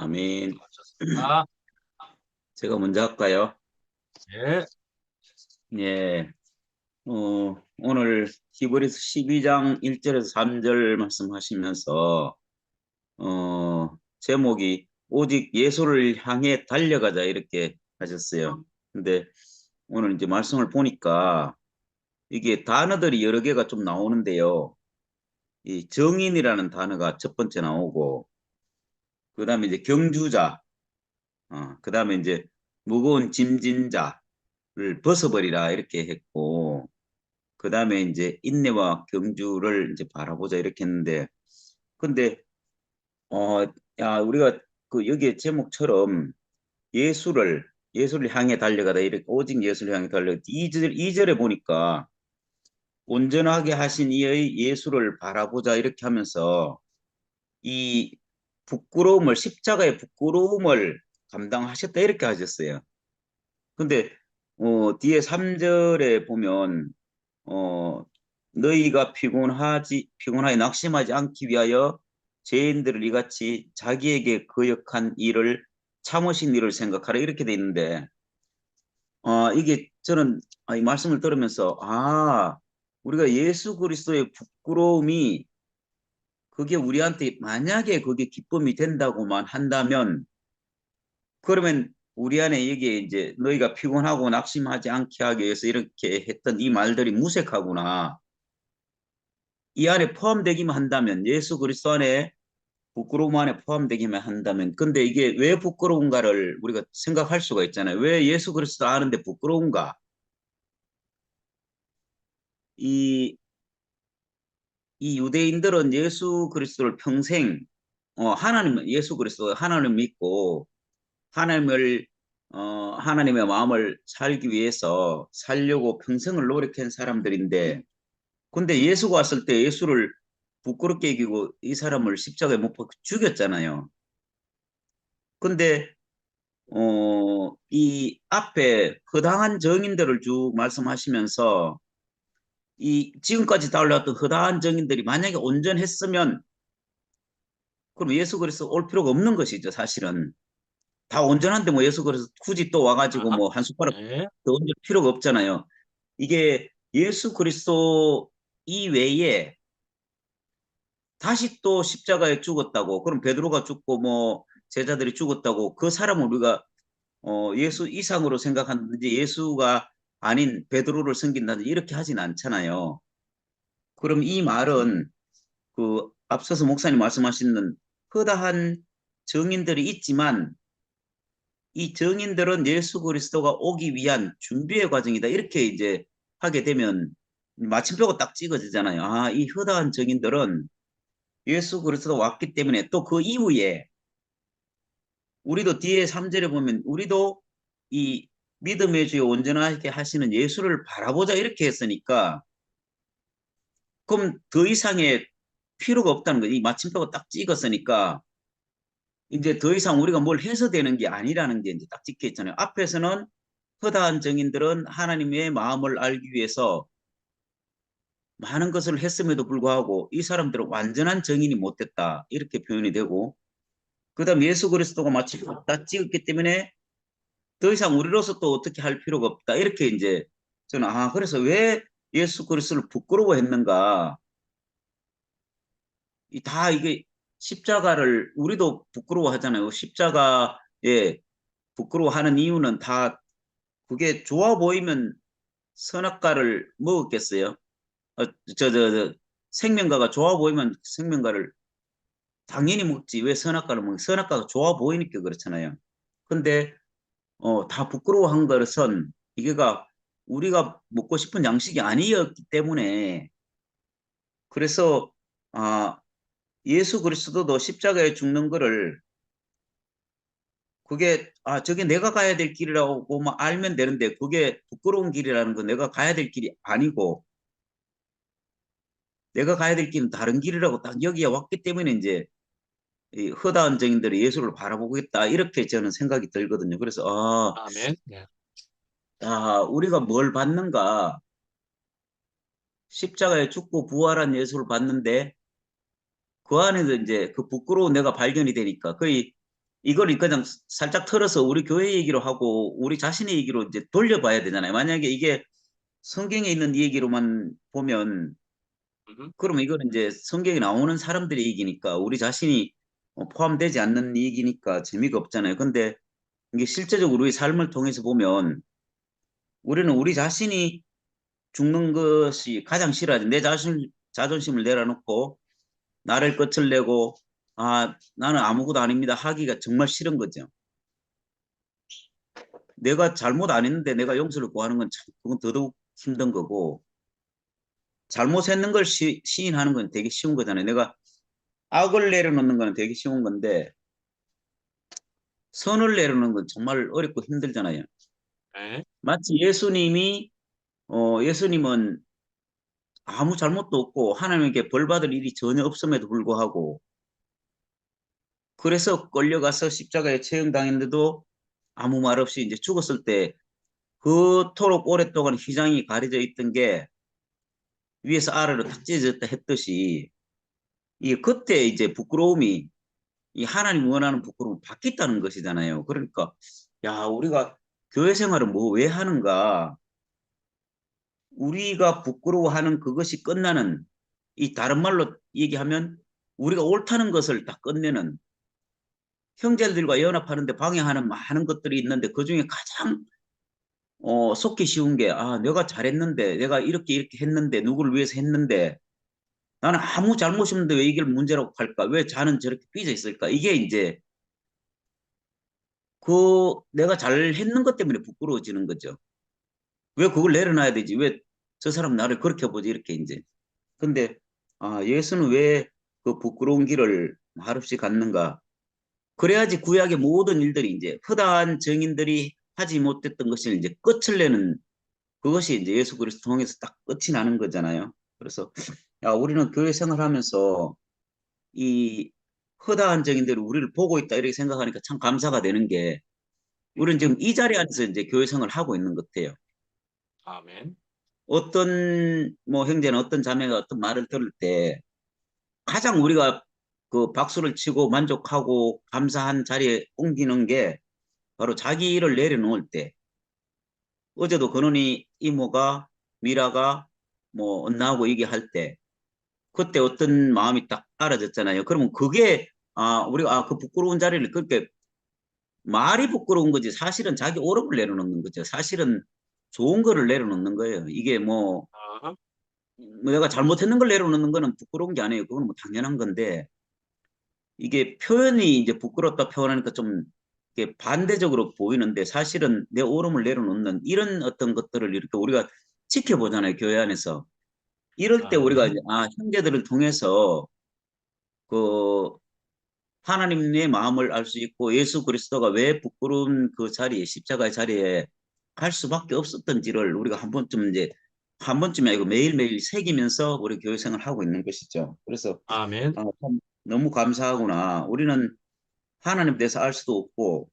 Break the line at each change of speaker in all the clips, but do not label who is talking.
아멘.
아,
제가 먼저 할까요?
예.
예. 오늘 히브리서 12장 1절에서 3절 말씀하시면서 제목이 오직 예수를 향해 달려가자 이렇게 하셨어요. 근데 오늘 이제 말씀을 보니까 이게 단어들이 여러 개가 좀 나오는데요. 이 정인이라는 단어가 첫 번째 나오고, 그다음에 이제 경주자, 그다음에 이제 무거운 짐진 자를 벗어버리라 이렇게 했고, 그 다음에 이제 인내와 경주를 이제 바라보자 이렇게 했는데, 근데 어, 우리가 그 여기에 제목처럼 예수를 향해 달려가다 이렇게 오직 예수를 향해 달려가다 이절에 보니까 온전하게 하신 이의 예수를 바라보자 이렇게 하면서 이 십자가의 부끄러움을 감당하셨다 이렇게 하셨어요. 근데 뒤에 3절에 보면 어, 너희가 피곤하여 낙심하지 않기 위하여 죄인들을 이같이 자기에게 거역한 일을 참으신 일을 생각하라 이렇게 돼 있는데, 이게 저는 이 말씀을 들으면서 우리가 예수 그리스도의 부끄러움이 그게 우리한테 만약에 그게 기쁨이 된다고만 한다면, 그러면 우리 안에 여기에 이제 너희가 피곤하고 낙심하지 않게 하기 위해서 이렇게 했던 이 말들이 무색하구나, 이 안에 포함되기만 한다면, 예수 그리스도 안에 부끄러움 안에 포함되기만 한다면, 근데 이게 왜 부끄러운가를 우리가 생각할 수가 있잖아요. 왜 예수 그리스도 아는데 부끄러운가? 이, 이 유대인들은 예수 그리스도를 평생 예수 그리스도 하나님 믿고 하나님을 하나님의 마음을 살기 위해서 살려고 평생을 노력한 사람들인데, 근데 예수가 왔을 때 예수를 부끄럽게 여기고 이 사람을 십자가에 못 박혀 죽였잖아요. 근데 이 앞에 허다한 정인들을 쭉 말씀하시면서 이 지금까지 달려왔던 허다한 정인들이 만약에 온전했으면 그럼 예수 그리스도 올 필요가 없는 것이죠. 사실은 다 온전한데 뭐 예수 그리스도 굳이 또 와가지고
아,
뭐 한 숟가락
예.
더 얹을 필요가 없잖아요. 이게 예수 그리스도 이외에 다시 또 십자가에 죽었다고, 그럼 베드로가 죽고 뭐 제자들이 죽었다고 그 사람을 우리가 예수 이상으로 생각하는지 예수가 아닌 베드로를 섬긴다든지 이렇게 하진 않잖아요. 그럼 이 말은 그 앞서서 목사님 말씀하시는 허다한 정인들이 있지만 이 정인들은 예수 그리스도가 오기 위한 준비의 과정이다 이렇게 이제 하게 되면 마침표가 딱 찍어지잖아요. 이 허다한 정인들은 예수 그리스도가 왔기 때문에 또 그 이후에 우리도 뒤에 3절에 보면 우리도 이 믿음의 주에 온전하게 하시는 예수를 바라보자 이렇게 했으니까, 그럼 더 이상의 필요가 없다는 거지. 이 마침표가 딱 찍었으니까 이제 더 이상 우리가 뭘 해서 되는 게 아니라는 게 이제 딱 찍혀 있잖아요. 앞에서는 허다한 정인들은 하나님의 마음을 알기 위해서 많은 것을 했음에도 불구하고 이 사람들은 완전한 정인이 못 됐다 이렇게 표현이 되고, 그다음 예수 그리스도가 마치 딱 찍었기 때문에 더 이상 우리로서 또 어떻게 할 필요가 없다 이렇게 이제 저는 그래서 왜 예수 그리스도를 부끄러워했는가, 이 다 이게 십자가를 우리도 부끄러워하잖아요. 십자가에 부끄러워하는 이유는 다 그게 좋아 보이면 선악과를 먹었겠어요. 생명과가 좋아 보이면 생명과를 당연히 먹지 왜 선악과를 먹지? 선악과가 좋아 보이니까 그렇잖아요. 근데 다 부끄러워한 것은 이게가 우리가 먹고 싶은 양식이 아니었기 때문에, 그래서 아, 예수 그리스도도 십자가에 죽는 거를 그게 저게 내가 가야 될 길이라고 뭐 알면 되는데 그게 부끄러운 길이라는 건 내가 가야 될 길이 아니고 내가 가야 될 길은 다른 길이라고 딱 여기에 왔기 때문에 이제 이 허다한 정인들이 예수를 바라보겠다 이렇게 저는 생각이 들거든요. 그래서
아멘. 예.
우리가 뭘 받는가, 십자가에 죽고 부활한 예수를 받는데 그 안에서 이제 그 부끄러운 내가 발견이 되니까 거의 이걸 그냥 살짝 털어서 우리 교회 얘기로 하고 우리 자신의 얘기로 이제 돌려봐야 되잖아요. 만약에 이게 성경에 있는 얘기로만 보면
음,
그러면 이거는 이제 성경에 나오는 사람들의 얘기니까 우리 자신이 포함되지 않는 얘기니까 재미가 없잖아요. 근데 이게 실제적으로 우리 삶을 통해서 보면 우리는 우리 자신이 죽는 것이 가장 싫어하지. 내 자존심을 내려놓고 나를 끝을 내고 나는 아무것도 아닙니다 하기가 정말 싫은 거죠. 내가 잘못 안 했는데 내가 용서를 구하는 건 참 그건 더더욱 힘든 거고 잘못했는 걸 시인하는 건 되게 쉬운 거잖아요. 내가 악을 내려놓는 건 되게 쉬운 건데 선을 내려놓는 건 정말 어렵고 힘들잖아요.
네.
마치 예수님은 아무 잘못도 없고 하나님께 벌 받을 일이 전혀 없음에도 불구하고 그래서 끌려가서 십자가에 처형당했는데도 아무 말 없이 이제 죽었을 때 그토록 오랫동안 휘장이 가려져 있던 게 위에서 아래로 탁 찢어졌다 했듯이 이 그때 이제 부끄러움이 이 하나님 원하는 부끄러움이 바뀌었다는 것이잖아요. 그러니까 야 우리가 교회 생활을 뭐 왜 하는가? 우리가 부끄러워하는 그것이 끝나는 이 다른 말로 얘기하면 우리가 옳다는 것을 다 끝내는 형제들과 연합하는데 방해하는 많은 것들이 있는데 그중에 가장 속기 쉬운 게 내가 잘했는데 내가 이렇게 했는데 누구를 위해서 했는데 나는 아무 잘못이 없는데 왜 이걸 문제라고 할까? 왜 자는 저렇게 삐져 있을까? 이게 이제 내가 잘했는 것 때문에 부끄러워지는 거죠. 왜 그걸 내려놔야 되지? 왜 저 사람 나를 그렇게 보지? 이렇게 이제. 근데 예수는 왜 그 부끄러운 길을 말없이 갔는가? 그래야지 구약의 모든 일들이 이제 허다한 증인들이 하지 못했던 것을 이제 끝을 내는 그것이 이제 예수 그리스도 통해서 딱 끝이 나는 거잖아요. 그래서 우리는 교회 생활하면서 이 허다한 증인들이 우리를 보고 있다 이렇게 생각하니까 참 감사가 되는 게 우리는 지금 이 자리 안에서 이제 교회 생활을 하고 있는 것 같아요.
아멘.
어떤 뭐 형제나 어떤 자매가 어떤 말을 들을 때 가장 우리가 그 박수를 치고 만족하고 감사한 자리에 옮기는 게 바로 자기 일을 내려놓을 때 어제도 근원이 이모가 미라가 뭐 언나하고 얘기할 때 그때 어떤 마음이 딱 알아졌잖아요. 그러면 그게 우리가 그 부끄러운 자리를 그렇게 말이 부끄러운 거지 사실은 자기 오름을 내려놓는 거죠. 사실은 좋은 거를 내려놓는 거예요. 이게
아,
뭐 내가 잘못했는 걸 내려놓는 거는 부끄러운 게 아니에요. 그건 뭐 당연한 건데 이게 표현이 이제 부끄럽다 표현하니까 좀 이게 반대적으로 보이는데 사실은 내 오름을 내려놓는 이런 어떤 것들을 이렇게 우리가 지켜보잖아요. 교회 안에서. 이럴 때 우리가 이제
아멘.
형제들을 통해서 그 하나님의 마음을 알 수 있고 예수 그리스도가 왜 부끄러운 그 자리에 십자가의 자리에 갈 수밖에 없었던지를 우리가 한 번쯤이 아니고 매일매일 새기면서 우리 교회 생활을 하고 있는 것이죠. 그래서
아멘.
참 너무 감사하구나. 우리는 하나님 대해서 알 수도 없고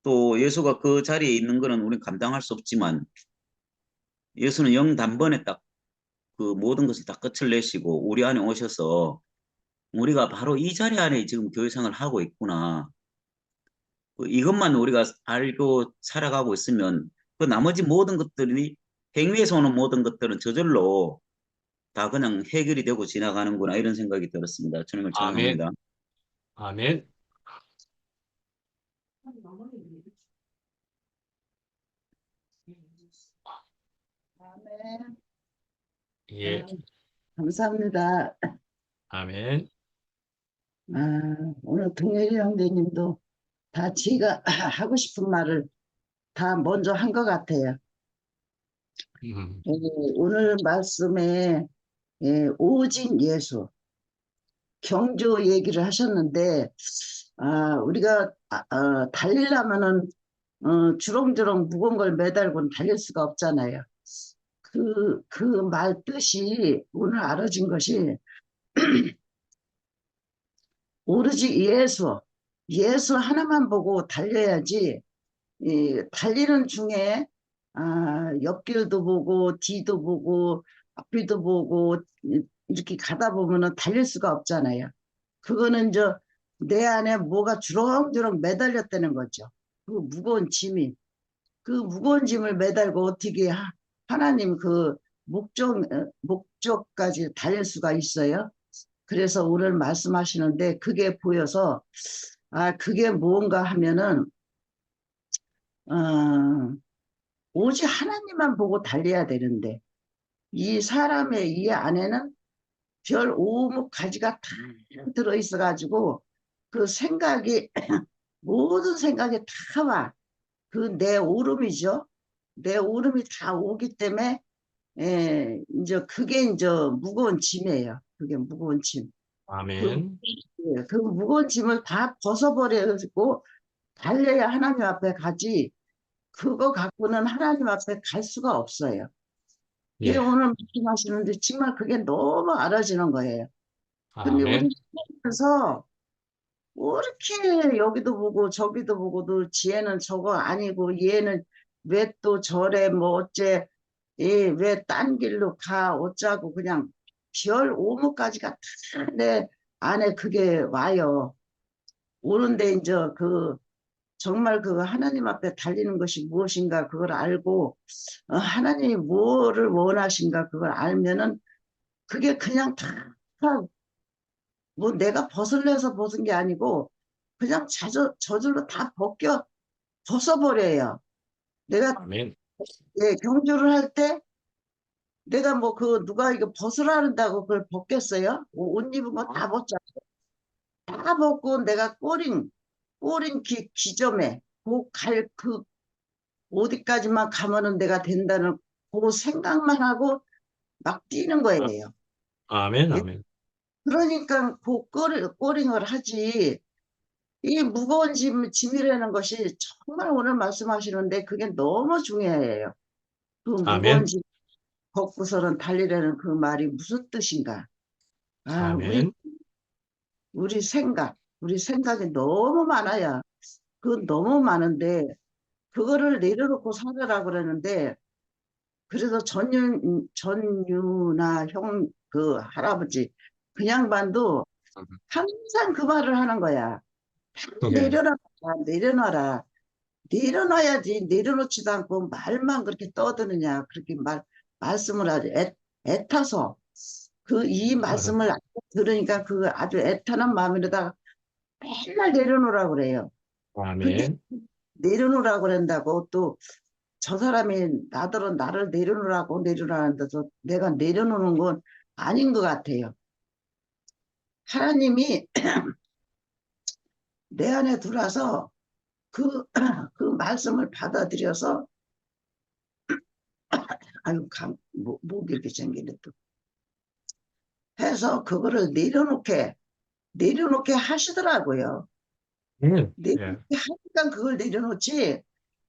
또 예수가 그 자리에 있는 거는 우리는 감당할 수 없지만 예수는 영 단번에 딱 그 모든 것을 다 끝을 내시고 우리 안에 오셔서 우리가 바로 이 자리 안에 지금 교회 생활을 하고 있구나. 이것만 우리가 알고 살아가고 있으면 그 나머지 모든 것들이 행위에서 오는 모든 것들은 저절로 다 그냥 해결이 되고 지나가는구나 이런 생각이 들었습니다. 주님을
아멘.
찬양합니다.
아멘.
아멘.
예.
감사합니다.
아멘.
오늘 동혜리 형제님도 다 지가 하고 싶은 말을 다 먼저 한 것 같아요.
음,
오늘 말씀에 오직 예수, 경주 얘기를 하셨는데, 우리가 달리려면은 주렁주렁 무거운 걸 매달고는 달릴 수가 없잖아요. 그 말 뜻이 오늘 알아진 것이 오로지 예수 하나만 보고 달려야지. 달리는 중에 옆길도 보고 뒤도 보고 앞길도 보고 이렇게 가다 보면은 달릴 수가 없잖아요. 그거는 내 안에 뭐가 주렁주렁 매달렸다는 거죠. 그 무거운 짐이. 그 무거운 짐을 매달고 어떻게 하나님 그 목적까지 달릴 수가 있어요? 그래서 오늘 말씀하시는데 그게 보여서 그게 뭔가 하면은 어, 오직 하나님만 보고 달려야 되는데 이 사람의 이 안에는 별 오목 가지가 다 들어있어 가지고 그 생각이 모든 생각이 다 와. 그 내 오름이죠. 내 오름이 다 오기 때문에 이제 그게 이제 무거운 짐이에요. 그게 무거운 짐. 그,
아멘.
그 무거운 짐을 다 벗어버려가지고 달려야 하나님 앞에 가지. 그거 갖고는 하나님 앞에 갈 수가 없어요. 그게
예.
오늘 말씀하시는데 정말 그게 너무 알아지는 거예요. 근데 우리
아멘.
살면서 뭐 이렇게 여기도 보고 저기도 보고도 지혜는 저거 아니고 얘는 왜 또 저래 뭐 어째 왜 딴 길로 가 어쩌고 그냥 별 오목까지가 다 내 안에 그게 와요. 오는데 이제 그 정말 그 하나님 앞에 달리는 것이 무엇인가 그걸 알고 하나님이 뭐를 원하신가 그걸 알면은 그게 그냥 다 뭐 내가 벗으려서 벗은 게 아니고 그냥 저절로 다 벗어버려요. 내가
아멘.
경주를 할 때 내가 뭐 그 누가 이거 벗으라 한다고 그걸 벗겠어요? 옷 입은 거 다 벗자. 다 벗고 내가 꼬린 기점에 그 어디까지만 가면은 내가 된다는 그 생각만 하고 막 뛰는 거예요.
아멘.
예?
아멘.
그러니까 그 꼬링을 하지. 이 무거운 짐이라는 것이 정말 오늘 말씀하시는데 그게 너무 중요해요. 그 무거운
아멘.
짐 벗고서는 달리라는 그 말이 무슨 뜻인가? 아,
아멘.
우리 생각이 너무 많아요. 그 너무 많은데 그거를 내려놓고 살아라 그러는데 그래서 전유나 그 할아버지 그 양반도 항상 그 말을 하는 거야.
예.
내려놔라, 내려놔라. 내려놔야지. 내려놓지도 않고 말만 그렇게 떠드느냐. 그렇게 말씀을 아주 애타서 이 말씀을 들으니까 그 아주 애타는 마음에다가 맨날 내려놓으라 그래요. 근데
아멘.
내려놓으라 그런다고 또 저 사람이 나를 내려놓으라는데도 내가 내려놓는 건 아닌 것 같아요. 하나님이 내 안에 들어와서 그, 그 말씀을 받아들여서 아유 목이 이렇게 생기네 또 해서 그거를 내려놓게 하시더라고요.
예.
내려놓게 하니까 그걸 내려놓지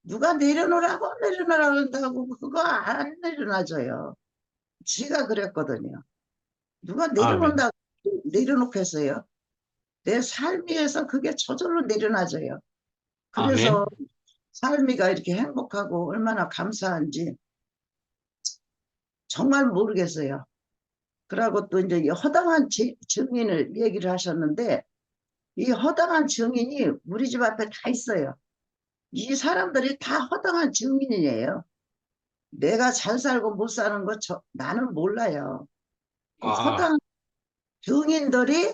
누가 내려놓으라고 한다고 그거 안 내려놔줘요. 지가 그랬거든요. 누가
아멘.
내려놓는다고 내려놓겠어요. 내 삶에서 그게 저절로 내려놔져요. 그래서
아멘.
삶이가 이렇게 행복하고 얼마나 감사한지 정말 모르겠어요. 그리고 또 이제 이 허당한 증인을 얘기를 하셨는데 이 허당한 증인이 우리 집 앞에 다 있어요. 이 사람들이 다 허당한 증인이에요. 내가 잘 살고 못 사는 거 나는 몰라요. 그
아,
허당한 증인들이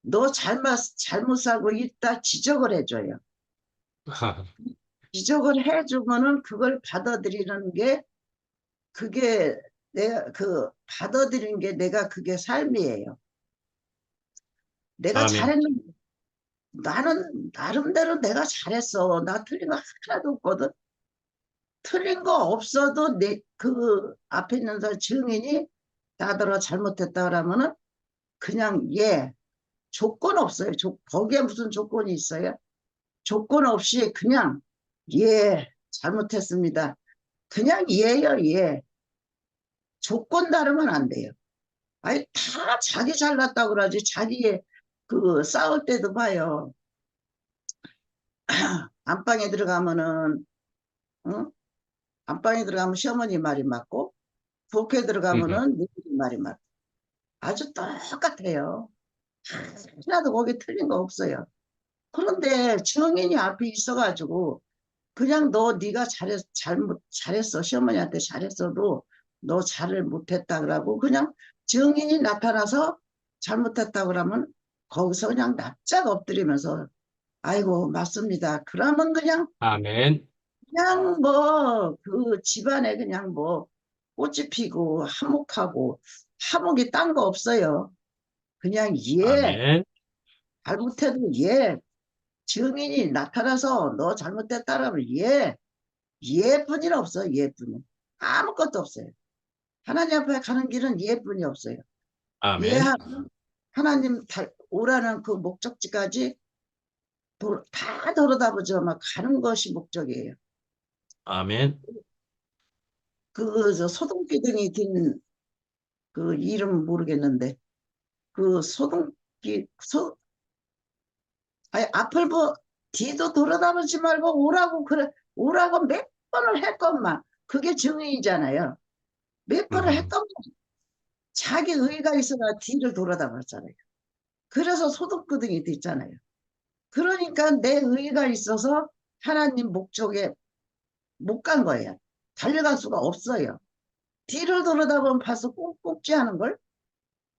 너 잘못 살고 있다 지적을 해줘요. 지적을 해주면은 그걸 받아들이는 게 그게 내가 받아들이는 게 내가 그게 삶이에요. 내가
아멘.
잘했는데 나는 나름대로 내가 잘했어. 나 틀린 거 하나도 없거든. 틀린 거 없어도 그 앞에 있는 사람 증인이 나더러 잘못했다 그러면은 그냥 조건 없어요. 거기에 무슨 조건이 있어요? 조건 없이 그냥 잘못했습니다. 그냥 예요, 예. 조건 다르면 안 돼요. 아니, 다 자기 잘났다고 그러지. 자기의 싸울 때도 봐요. 안방에 들어가면은, 응? 안방에 들어가면 시어머니 말이 맞고, 부엌에 들어가면은 며느리 말이 맞고. 아주 똑같아요. 하나도 거기 틀린 거 없어요. 그런데 증인이 앞에 있어가지고 그냥 너 네가 잘했어. 시어머니한테 잘했어도 너 잘을 못했다 그러고 그냥 증인이 나타나서 잘못했다 그러면 거기서 그냥 납작 엎드리면서 아이고 맞습니다. 그러면
아멘.
그냥 뭐 그 집안에 그냥 뭐 꽃이 피고 화목하고 화목이 딴 거 없어요. 그냥
아멘.
잘못해도 증인이 나타나서 너 잘못했다라면 예뿐이 없어요. 예뿐이 아무것도 없어요. 하나님 앞에 가는 길은 예뿐이 없어요.
아멘.
예하고 하나님 오라는 그 목적지까지 다 돌아다보지만 가는 것이 목적이에요.
아멘.
그 소동기둥이 긴 그 이름 모르겠는데 그 아니 앞을 뒤도 돌아다보지 말고 오라고 그래 오라고 몇 번을 했건만 그게 증인이잖아요. 몇 번을
음,
했건만 자기 의가 있어야 뒤를 돌아다봤잖아요. 그래서 소득구등이 됐잖아요. 그러니까 내 의가 있어서 하나님 목적에 못 간 거예요. 달려갈 수가 없어요. 뒤를 돌아다보면 봐서 꼭꼭지 하는 걸.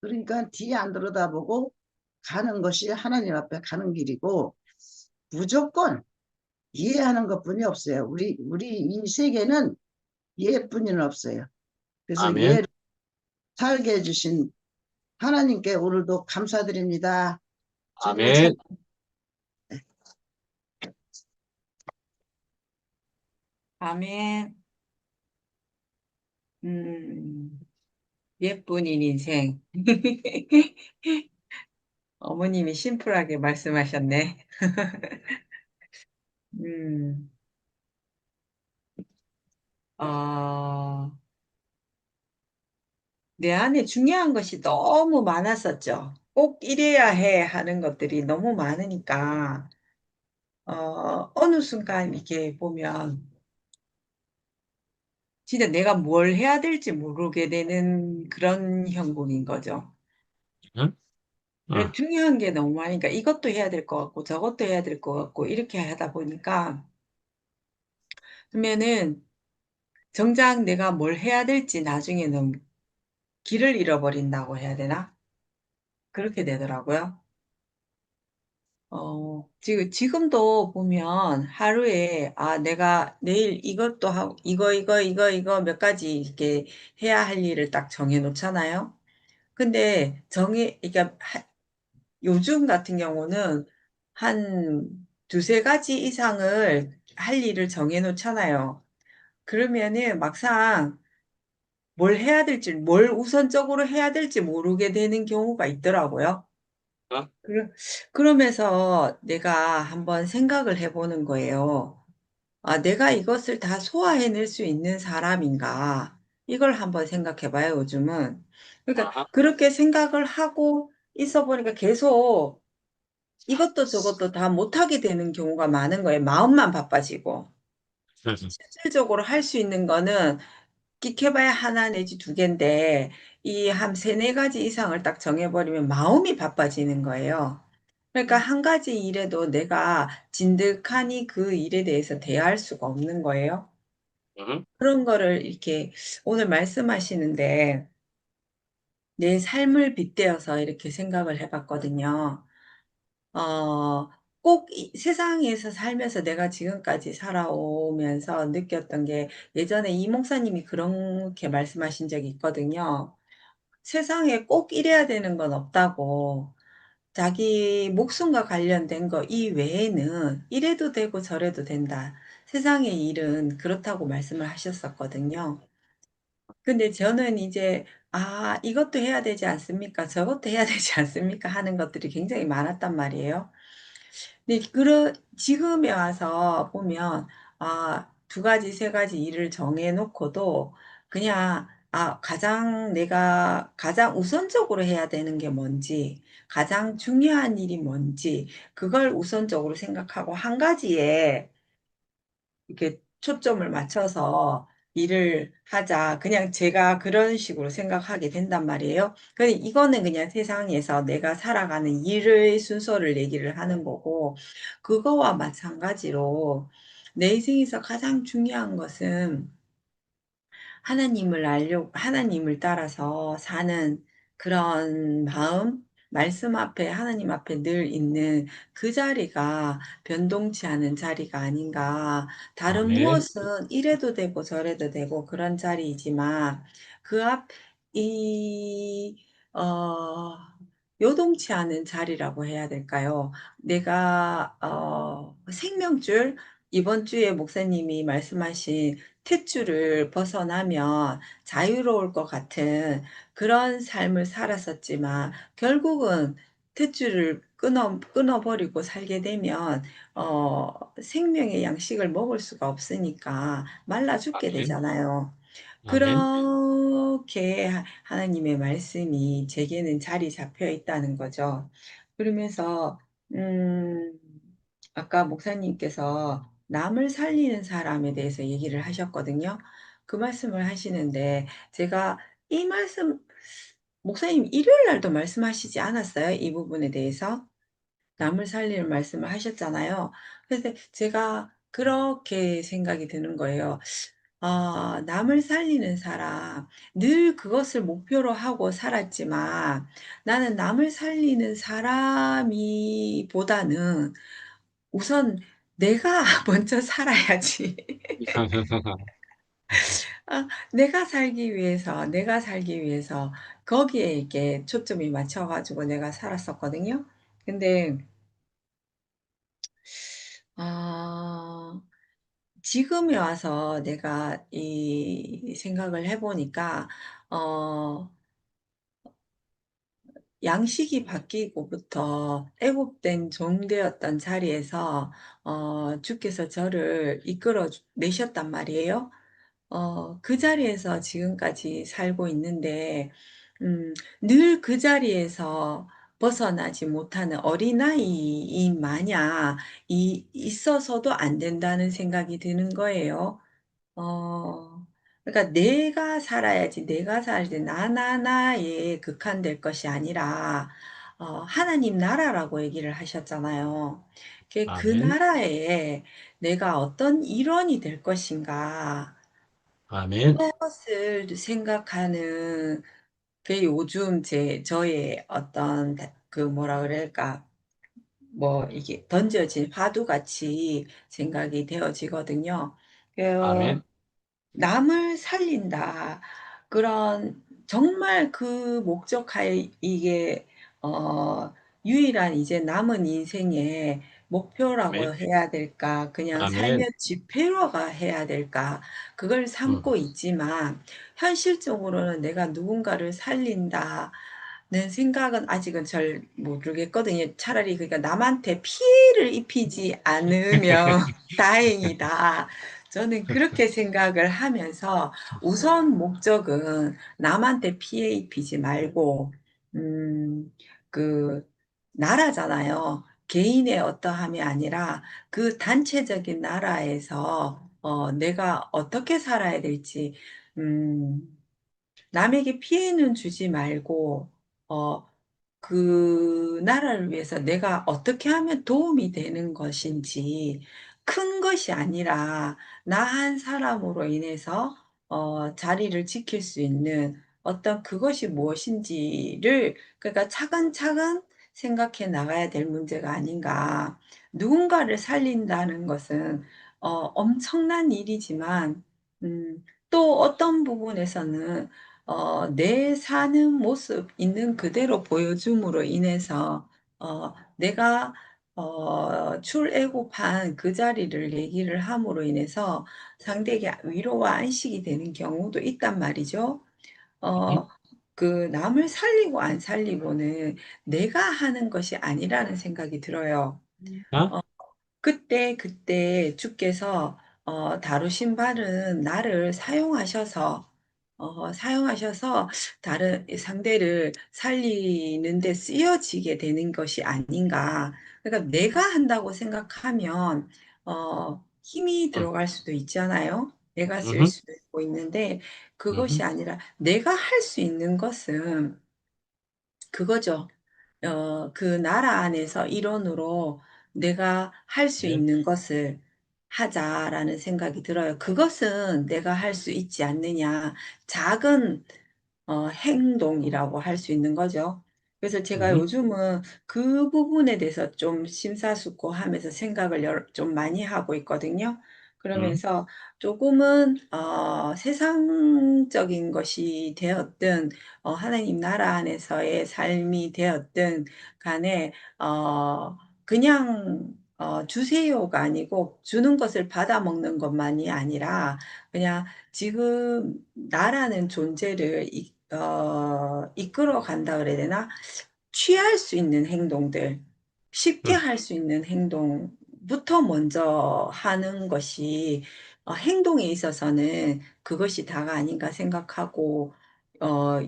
그러니까 뒤 안 돌아다보고 가는 것이 하나님 앞에 가는 길이고 무조건 이해하는 것뿐이 없어요. 우리 이 세계는 이해뿐이는 없어요. 그래서
아멘.
이해를 살게 해주신 하나님께 오늘도 감사드립니다. 주님의 사
아멘.
아멘. 음, 예쁜인 인생. 어머님이 심플하게 말씀하셨네. 음, 어, 내 안에 중요한 것이 너무 많았었죠. 꼭 이래야 해 하는 것들이 너무 많으니까, 어느 순간 이렇게 보면 진짜 내가 뭘 해야 될지 모르게 되는 그런 형국인 거죠.
응?
그래,
응.
중요한 게 너무 많으니까 이것도 해야 될 것 같고 저것도 해야 될 것 같고 이렇게 하다 보니까 그러면은 정작 내가 뭘 해야 될지 나중에는 길을 잃어버린다고 해야 되나? 그렇게 되더라고요. 지금도 보면 하루에, 내가 내일 이것도 하고, 이거 몇 가지 이렇게 해야 할 일을 딱 정해 놓잖아요. 근데 그러니까 요즘 같은 경우는 한 두세 가지 이상을 할 일을 정해 놓잖아요. 그러면은 막상 뭘 우선적으로 해야 될지 모르게 되는 경우가 있더라고요.
어?
그러, 그러면서 내가 한번 생각을 해보는 거예요. 내가 이것을 다 소화해낼 수 있는 사람인가? 이걸 한번 생각해봐요, 요즘은. 그러니까
아하.
그렇게 생각을 하고 있어 보니까 계속 이것도 저것도 다 못하게 되는 경우가 많은 거예요. 마음만 바빠지고. 실질적으로 할 수 있는 거는 끽해봐야 하나 내지 두 개인데 이 한 세네 가지 이상을 딱 정해버리면 마음이 바빠지는 거예요. 그러니까 한 가지 일에도 내가 진득하니 그 일에 대해서 대할 수가 없는 거예요.
응?
그런 거를 이렇게 오늘 말씀하시는데 내 삶을 빗대어서 이렇게 생각을 해봤거든요. 어, 꼭 세상에서 살면서 내가 지금까지 살아오면서 느꼈던 게 예전에 이 목사님이 그렇게 말씀하신 적이 있거든요. 세상에 꼭 이래야 되는 건 없다고. 자기 목숨과 관련된 거 이외에는 이래도 되고 저래도 된다. 세상의 일은 그렇다고 말씀을 하셨었거든요. 근데 저는 이제, 이것도 해야 되지 않습니까? 저것도 해야 되지 않습니까? 하는 것들이 굉장히 많았단 말이에요. 네, 지금에 와서 보면, 두 가지, 세 가지 일을 정해놓고도 그냥, 내가 가장 우선적으로 해야 되는 게 뭔지, 가장 중요한 일이 뭔지, 그걸 우선적으로 생각하고 한 가지에 이렇게 초점을 맞춰서 일을 하자. 그냥 제가 그런 식으로 생각하게 된단 말이에요. 근데 이거는 그냥 세상에서 내가 살아가는 일의 순서를 얘기를 하는 거고, 그거와 마찬가지로 내 인생에서 가장 중요한 것은 하나님을 따라서 사는 그런 마음, 말씀 앞에, 하나님 앞에 늘 있는 그 자리가 변동치 않은 자리가 아닌가. 다른
아멘.
무엇은 이래도 되고 저래도 되고 그런 자리이지만 그 이, 어, 요동치 않은 자리라고 해야 될까요? 내가, 생명줄, 이번 주에 목사님이 말씀하신 탯줄을 벗어나면 자유로울 것 같은 그런 삶을 살았었지만 결국은 탯줄을 끊어버리고 살게 되면 생명의 양식을 먹을 수가 없으니까 말라 죽게
아멘.
되잖아요.
아멘.
그렇게 하나님의 말씀이 제게는 자리 잡혀 있다는 거죠. 그러면서 음, 아까 목사님께서 남을 살리는 사람에 대해서 얘기를 하셨거든요. 그 말씀을 하시는데 제가 이 말씀 목사님 일요일 날도 말씀하시지 않았어요? 이 부분에 대해서? 남을 살리는 말씀을 하셨잖아요. 그래서 제가 그렇게 생각이 드는 거예요. 아, 남을 살리는 사람, 늘 그것을 목표로 하고 살았지만 나는 남을 살리는 사람이 보다는 우선 내가 먼저 살아야지. 아, 내가 살기 위해서 거기에 이렇게 초점이 맞춰가지고 내가 살았었거든요. 근데, 아, 지금에 와서 내가 이 생각을 해보니까, 어, 양식이 바뀌고부터 애굽된 종되었던 자리에서, 주께서 저를 이끌어 내셨단 말이에요. 그 자리에서 지금까지 살고 있는데, 늘 그 자리에서 벗어나지 못하는 어린아이인 마냥 있어서도 안 된다는 생각이 드는 거예요. 그러니까 내가 살아야지, 내가 살지, 나에 극한될 것이 아니라, 하나님 나라라고 얘기를 하셨잖아요. 그
아멘.
나라에 내가 어떤 일원이 될 것인가,
아멘.
그것을 생각하는 게 요즘 저의 어떤, 그 뭐라 그럴까, 뭐, 이게 던져진 화두같이 생각이 되어지거든요. 그,
아멘.
남을 살린다. 그런 정말 그 목적하에 이게 어 유일한 이제 남은 인생의
아멘.
목표라고 해야 될까? 그냥
아멘.
삶의 지표로가 해야 될까? 그걸
음.
삼고 있지만 현실적으로는 내가 누군가를 살린다는 생각은 아직은 잘 모르겠거든요. 차라리 그러니까 남한테 피해를 입히지 않으면 다행이다. 저는 그렇게 생각을 하면서 우선 목적은 남한테 피해 입히지 말고, 음, 그, 나라잖아요. 개인의 어떠함이 아니라 그 단체적인 나라에서, 내가 어떻게 살아야 될지, 음, 남에게 피해는 주지 말고, 어, 그 나라를 위해서 내가 어떻게 하면 도움이 되는 것인지, 큰 것이 아니라 나 한 사람으로 인해서 자리를 지킬 수 있는 어떤 그것이 무엇인지를 그러니까 차근차근 생각해 나가야 될 문제가 아닌가. 누군가를 살린다는 것은 엄청난 일이지만 또 어떤 부분에서는 내 사는 모습 있는 그대로 보여줌으로 인해서 내가 출애굽한 그 자리를 얘기를 함으로 인해서 상대에게 위로와 안식이 되는 경우도 있단 말이죠. 어, 그 남을 살리고 안 살리고는 내가 하는 것이 아니라는 생각이 들어요.
아?
어, 그때 주께서 다루신 바는 나를 사용하셔서 다른 상대를 살리는 데 쓰여지게 되는 것이 아닌가. 그러니까 내가 한다고 생각하면 힘이
음.
들어갈 수도 있잖아요. 내가 쓸
음흠.
수도 있고 있는데 그것이
음흠.
아니라 내가 할 수 있는 것은 그거죠. 그 나라 안에서 일원으로 내가 할 수
네.
있는 것을 하자라는 생각이 들어요. 그것은 내가 할 수 있지 않느냐. 작은 행동이라고 할 수 있는 거죠. 그래서 제가
음흠.
요즘은 그 부분에 대해서 좀 심사숙고하면서 생각을 좀 많이 하고 있거든요.
음.
그러면서 조금은 세상적인 것이 되었든 하나님 나라 안에서의 삶이 되었든 간에 그냥 주세요가 아니고 주는 것을 받아 먹는 것만이 아니라 그냥 지금 나라는 존재를 이끌어 간다 그래야 되나? 취할 수 있는 행동들, 쉽게
음.
할 수 있는 행동부터 먼저 하는 것이 행동에 있어서는 그것이 다가 아닌가 생각하고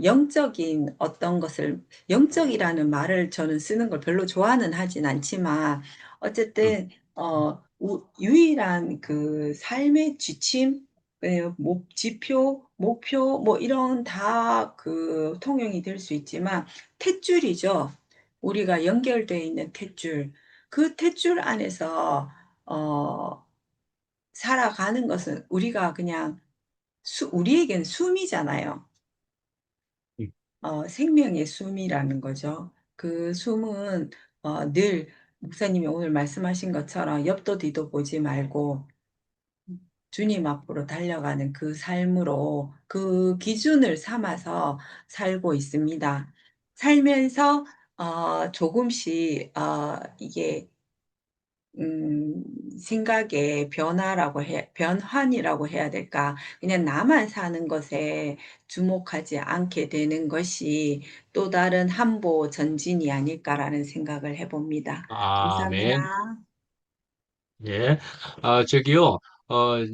영적인 어떤 것을 영적이라는 말을 저는 쓰는 걸 별로 좋아는 하진 않지만
음.
어쨌든 유일한 그 삶의 지침 지표, 목표 뭐 이런 다 그 통용이 될 수 있지만 탯줄이죠. 우리가 연결되어 있는 탯줄. 그 탯줄 안에서 어 살아가는 것은 우리가 그냥 우리에겐 숨이잖아요.
음.
생명의 숨이라는 거죠. 그 숨은 늘 목사님이 오늘 말씀하신 것처럼 옆도 뒤도 보지 말고 주님 앞으로 달려가는 그 삶으로 그 기준을 삼아서 살고 있습니다. 살면서 조금씩 이게 음 생각의 변환이라고 해야 될까? 그냥 나만 사는 것에 주목하지 않게 되는 것이 또 다른 함보 전진이 아닐까라는 생각을 해 봅니다.
아멘.
감사합니다.
예. 저기요,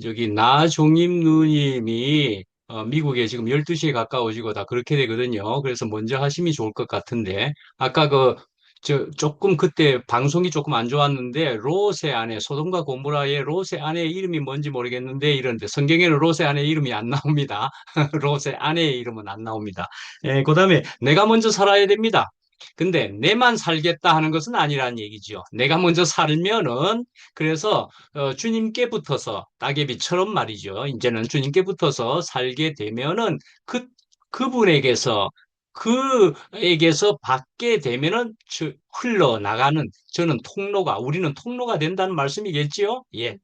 저기, 나종임 누님이, 미국에 지금 12시에 가까워지고 다 그렇게 되거든요. 그래서 먼저 하심이 좋을 것 같은데, 아까 조금 그때 방송이 조금 안 좋았는데, 롯의 아내, 소돔과 고모라의 롯의 아내의 이름이 뭔지 모르겠는데, 이런데, 성경에는 롯의 아내의 이름이 안 나옵니다. 롯의 아내의 이름은 안 나옵니다. 예, 그 다음에, 내가 먼저 살아야 됩니다. 근데 내만 살겠다 하는 것은 아니라는 얘기죠. 내가 먼저 살면은 그래서 주님께 붙어서 따개비처럼 말이죠. 이제는 주님께 붙어서 살게 되면은 그분에게서 그에게서 받게 되면은 흘러나가는 저는 우리는 통로가 된다는 말씀이겠지요? 예.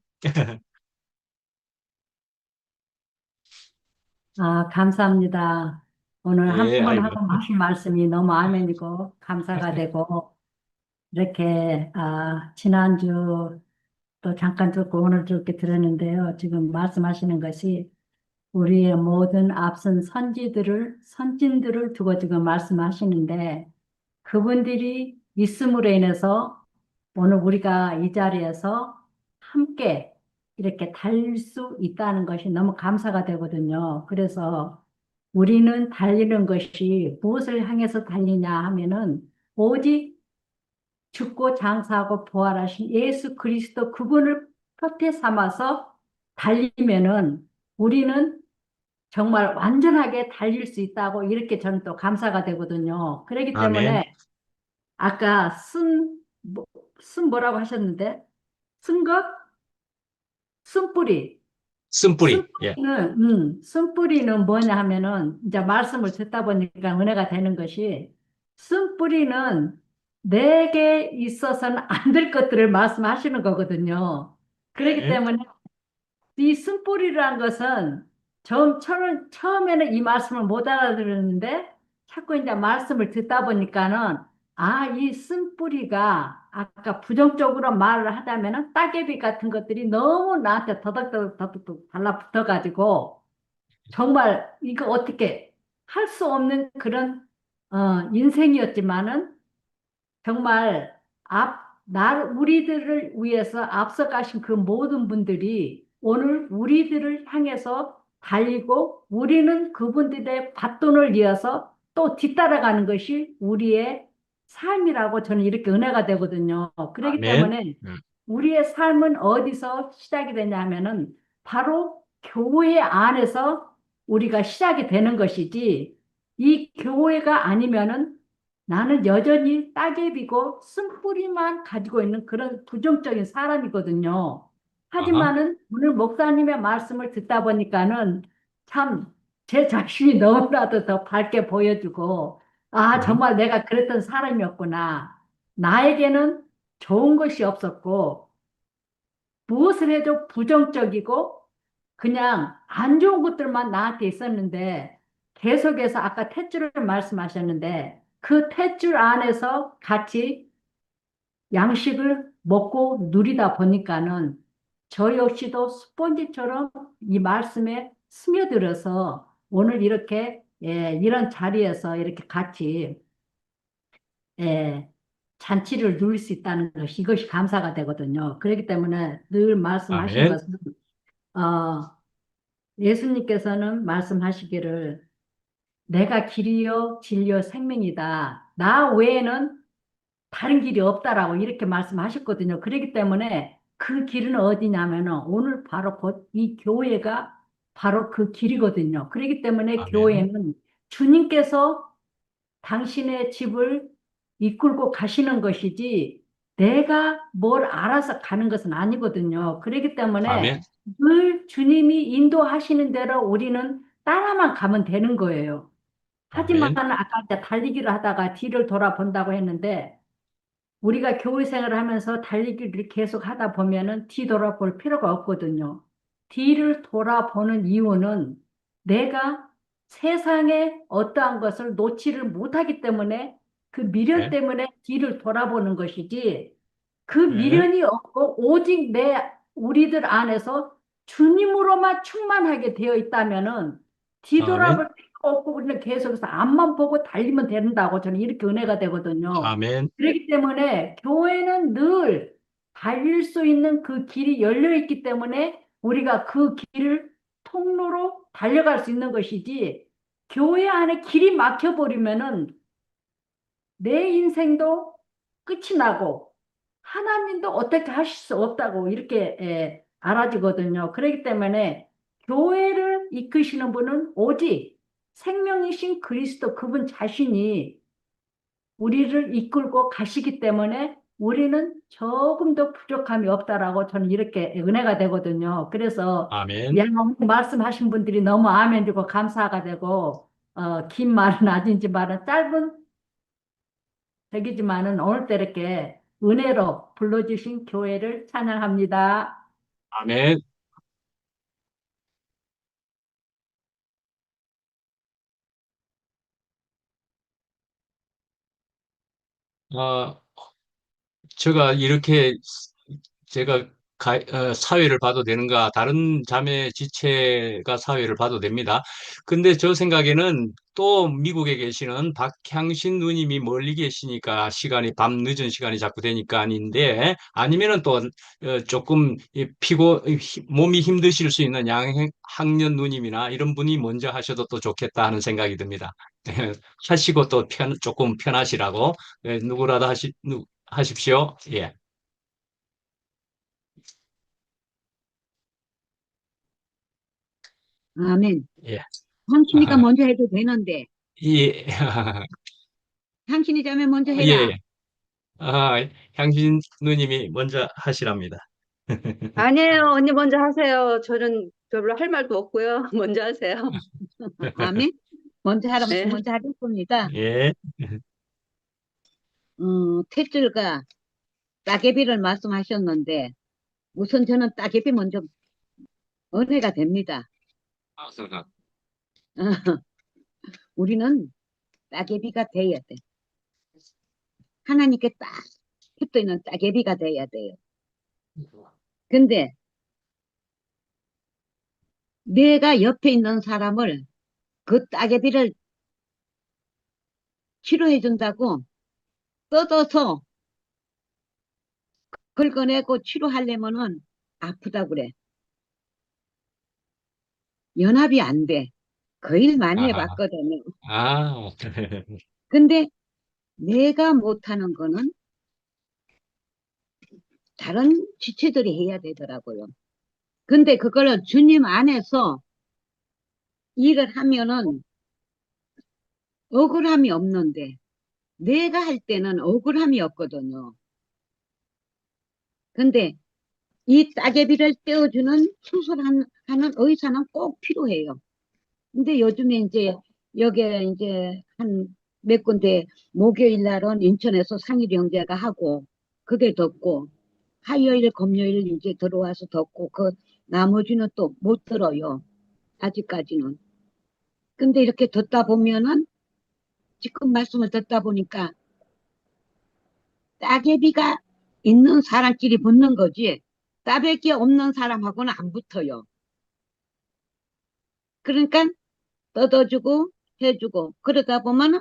감사합니다. 오늘 한
예,
분
아이고.
한 분 하신 말씀이 너무 아멘이고 감사가 되고 이렇게 지난주 또 잠깐 듣고 오늘 이렇게 들었는데요. 지금 말씀하시는 것이 우리의 모든 앞선 선진들을 두고 지금 말씀하시는데 그분들이 있음으로 인해서 오늘 우리가 이 자리에서 함께 이렇게 달릴 수 있다는 것이 너무 감사가 되거든요. 그래서 우리는 달리는 것이 무엇을 향해서 달리냐 하면은 오직 죽고 장사하고 부활하신 예수 그리스도 그분을 표태 삼아서 달리면은 우리는 정말 완전하게 달릴 수 있다고 이렇게 저는 또 감사가 되거든요. 그렇기
아멘.
때문에 아까 쓴 뭐라고 하셨는데? 쓴 것? 쓴뿌리.
쓴뿌리. 예.
쓴뿌리는 뭐냐 하면은, 이제 말씀을 듣다 보니까 은혜가 되는 것이, 쓴뿌리는 내게 있어서는 안 될 것들을 말씀하시는 거거든요. 그렇기
예.
때문에 이 쓴뿌리라는 것은 처음에는 이 말씀을 못 알아들었는데 자꾸 이제 말씀을 듣다 보니까는 이 쓴뿌리가 아까 부정적으로 말을 하자면은 따개비 같은 것들이 너무 나한테 더덕더덕 달라붙어가지고 정말 이거 어떻게 할 수 없는 그런 인생이었지만은 정말 우리들을 위해서 앞서가신 그 모든 분들이 오늘 우리들을 향해서 달리고 우리는 그분들의 바톤을 이어서 또 뒤따라가는 것이 우리의 삶이라고 저는 이렇게 은혜가 되거든요. 그렇기
아멘.
때문에 우리의 삶은 어디서 시작이 되냐면은 바로 교회 안에서 우리가 시작이 되는 것이지, 이 교회가 아니면은 나는 여전히 따개비고 쓴뿌리만 가지고 있는 그런 부정적인 사람이거든요.
아하,
하지만은 오늘 목사님의 말씀을 듣다 보니까는 참 제 자신이 너무나도 더 밝게 보여주고, 아,
네,
정말 내가 그랬던 사람이었구나. 나에게는 좋은 것이 없었고, 무엇을 해도 부정적이고, 그냥 안 좋은 것들만 나한테 있었는데, 계속해서 아까 탯줄을 말씀하셨는데, 그 탯줄 안에서 같이 양식을 먹고 누리다 보니까는 저 역시도 스펀지처럼 이 말씀에 스며들어서 오늘 이렇게 이런 자리에서 이렇게 같이 예, 잔치를 누릴 수 있다는 것이 이것이 감사가 되거든요. 그렇기 때문에 늘 말씀하신
아멘,
것은 어, 예수님께서는 말씀하시기를 내가 길이요 진리요 생명이다. 나 외에는 다른 길이 없다라고 이렇게 말씀하셨거든요. 그렇기 때문에 그 길은 어디냐면은 오늘 바로 곧 이 교회가 바로 그 길이거든요. 그렇기 때문에
아멘,
교회는 주님께서 당신의 집을 이끌고 가시는 것이지 내가 뭘 알아서 가는 것은 아니거든요. 그렇기
아멘,
때문에 늘 주님이 인도하시는 대로 우리는 따라만 가면 되는 거예요. 하지만
아멘,
아까 이제 달리기를 하다가 뒤를 돌아본다고 했는데 우리가 교회 생활을 하면서 달리기를 계속 하다 보면은 뒤돌아볼 필요가 없거든요. 뒤를 돌아보는 이유는 내가 세상에 어떠한 것을 놓지를 못하기 때문에 그 미련
네,
때문에 뒤를 돌아보는 것이지 그
네,
미련이 없고 오직 우리들 안에서 주님으로만 충만하게 되어 있다면은
아멘,
뒤돌아볼 필요가 없고 우리는 계속해서 앞만 보고 달리면 된다고 저는 이렇게 은혜가 되거든요.
아멘,
그렇기 때문에 교회는 늘 달릴 수 있는 그 길이 열려 있기 때문에 우리가 그 길을 통로로 달려갈 수 있는 것이지 교회 안에 길이 막혀버리면은 내 인생도 끝이 나고 하나님도 어떻게 하실 수 없다고 이렇게 알아지거든요. 그렇기 때문에 교회를 이끄시는 분은 오직 생명이신 그리스도 그분 자신이 우리를 이끌고 가시기 때문에 우리는 조금도 부족함이 없다라고 저는 이렇게 은혜가 되거든요. 그래서
아멘,
말씀하신 분들이 너무 아멘 주고 감사가 되고 긴 말은 아닌지만은 짧은 얘기지만은 오늘도 이렇게 은혜로 불러주신 교회를 찬양합니다.
아멘. 아, 제가 이렇게 제가 사회를 봐도 되는가? 다른 자매 지체가 사회를 봐도 됩니다. 근데 저 생각에는 또 미국에 계시는 박향신 누님이 멀리 계시니까 시간이 밤 늦은 시간이 자꾸 되니까 아닌데 아니면은 또 조금 몸이 힘드실 수 있는 양학년 누님이나 이런 분이 먼저 하셔도 또 좋겠다 하는 생각이 듭니다. 하시고 또 조금 편하시라고 누구라도 하십시오. 예.
아멘.
예.
당신이가 먼저 해도 되는데,
예.
당신이 자면 먼저
예.
해라.
향신 누님이 먼저 하시랍니다.
아니에요. 언니 먼저 하세요. 저는 별로 할 말도 없고요. 먼저 하세요.
아멘. 먼저 하라면
네.
먼저 하겠습니다.
예.
탯줄과 따개비를 말씀하셨는데, 우선 저는 따개비 먼저 은혜가 됩니다. 우리는 따개비가 돼야 돼. 하나님께 딱 붙어 있는 따개비가 돼야 돼요. 근데 내가 옆에 있는 사람을 그 따개비를 치료해 준다고 뜯어서 긁어내고 치료하려면은 아프다 그래. 연합이 안 돼. 그 일 많이
아하.
해봤거든요.
아,
근데 내가 못하는 거는 다른 지체들이 해야 되더라고요. 근데 그거를 주님 안에서 일을 하면은 억울함이 없는데, 내가 할 때는 억울함이 없거든요. 근데 이 따개비를 떼어주는 수술하는 의사는 꼭 필요해요. 근데 요즘에 이제 여기에 이제 한 몇 군데 목요일 날은 인천에서 상일영재가 하고 그게 덥고, 화요일 금요일 이제 들어와서 덥고, 그 나머지는 또 못 들어요. 아직까지는. 근데 이렇게 듣다 보면은, 지금 말씀을 듣다 보니까 따개비가 있는 사람끼리 붙는 거지, 따개비 없는 사람하고는 안 붙어요. 그러니까 뜯어주고 해주고 그러다 보면은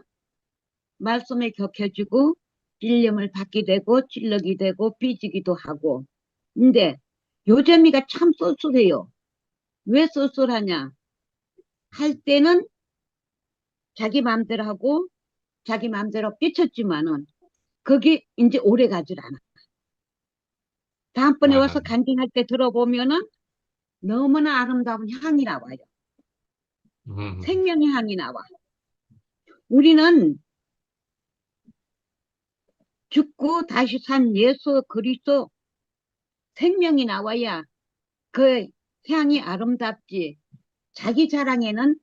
말씀에 격해지고 찔림을 받게 되고 찔러기 되고 삐지기도 하고. 근데 요재미가 참 쏠쏠해요. 왜 쏠쏠하냐? 할 때는 자기 마음대로 하고 자기 마음대로 삐쳤지만은 그게 이제 오래 가질 않아. 다음번에 와서
아,
간증할 때 들어보면은 너무나 아름다운 향이 나와요.
음,
생명의 향이 나와. 우리는 죽고 다시 산 예수 그리스도 생명이 나와야 그 향이 아름답지. 자기 자랑에는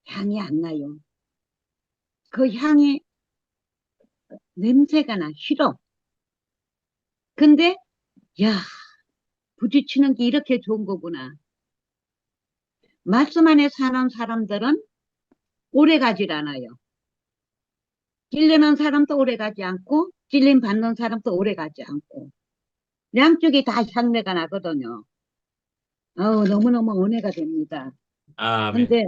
향이 안 나요. 그 향이 냄새가 나, 싫어. 근데 야, 부딪히는 게 이렇게 좋은 거구나. 말씀 안에 사는 사람들은 오래 가질 않아요. 찔리는 사람도 오래 가지 않고 찔림 받는 사람도 오래 가지 않고, 양쪽이 다 향내가 나거든요. 너무너무 은혜가 됩니다.
아멘.
근데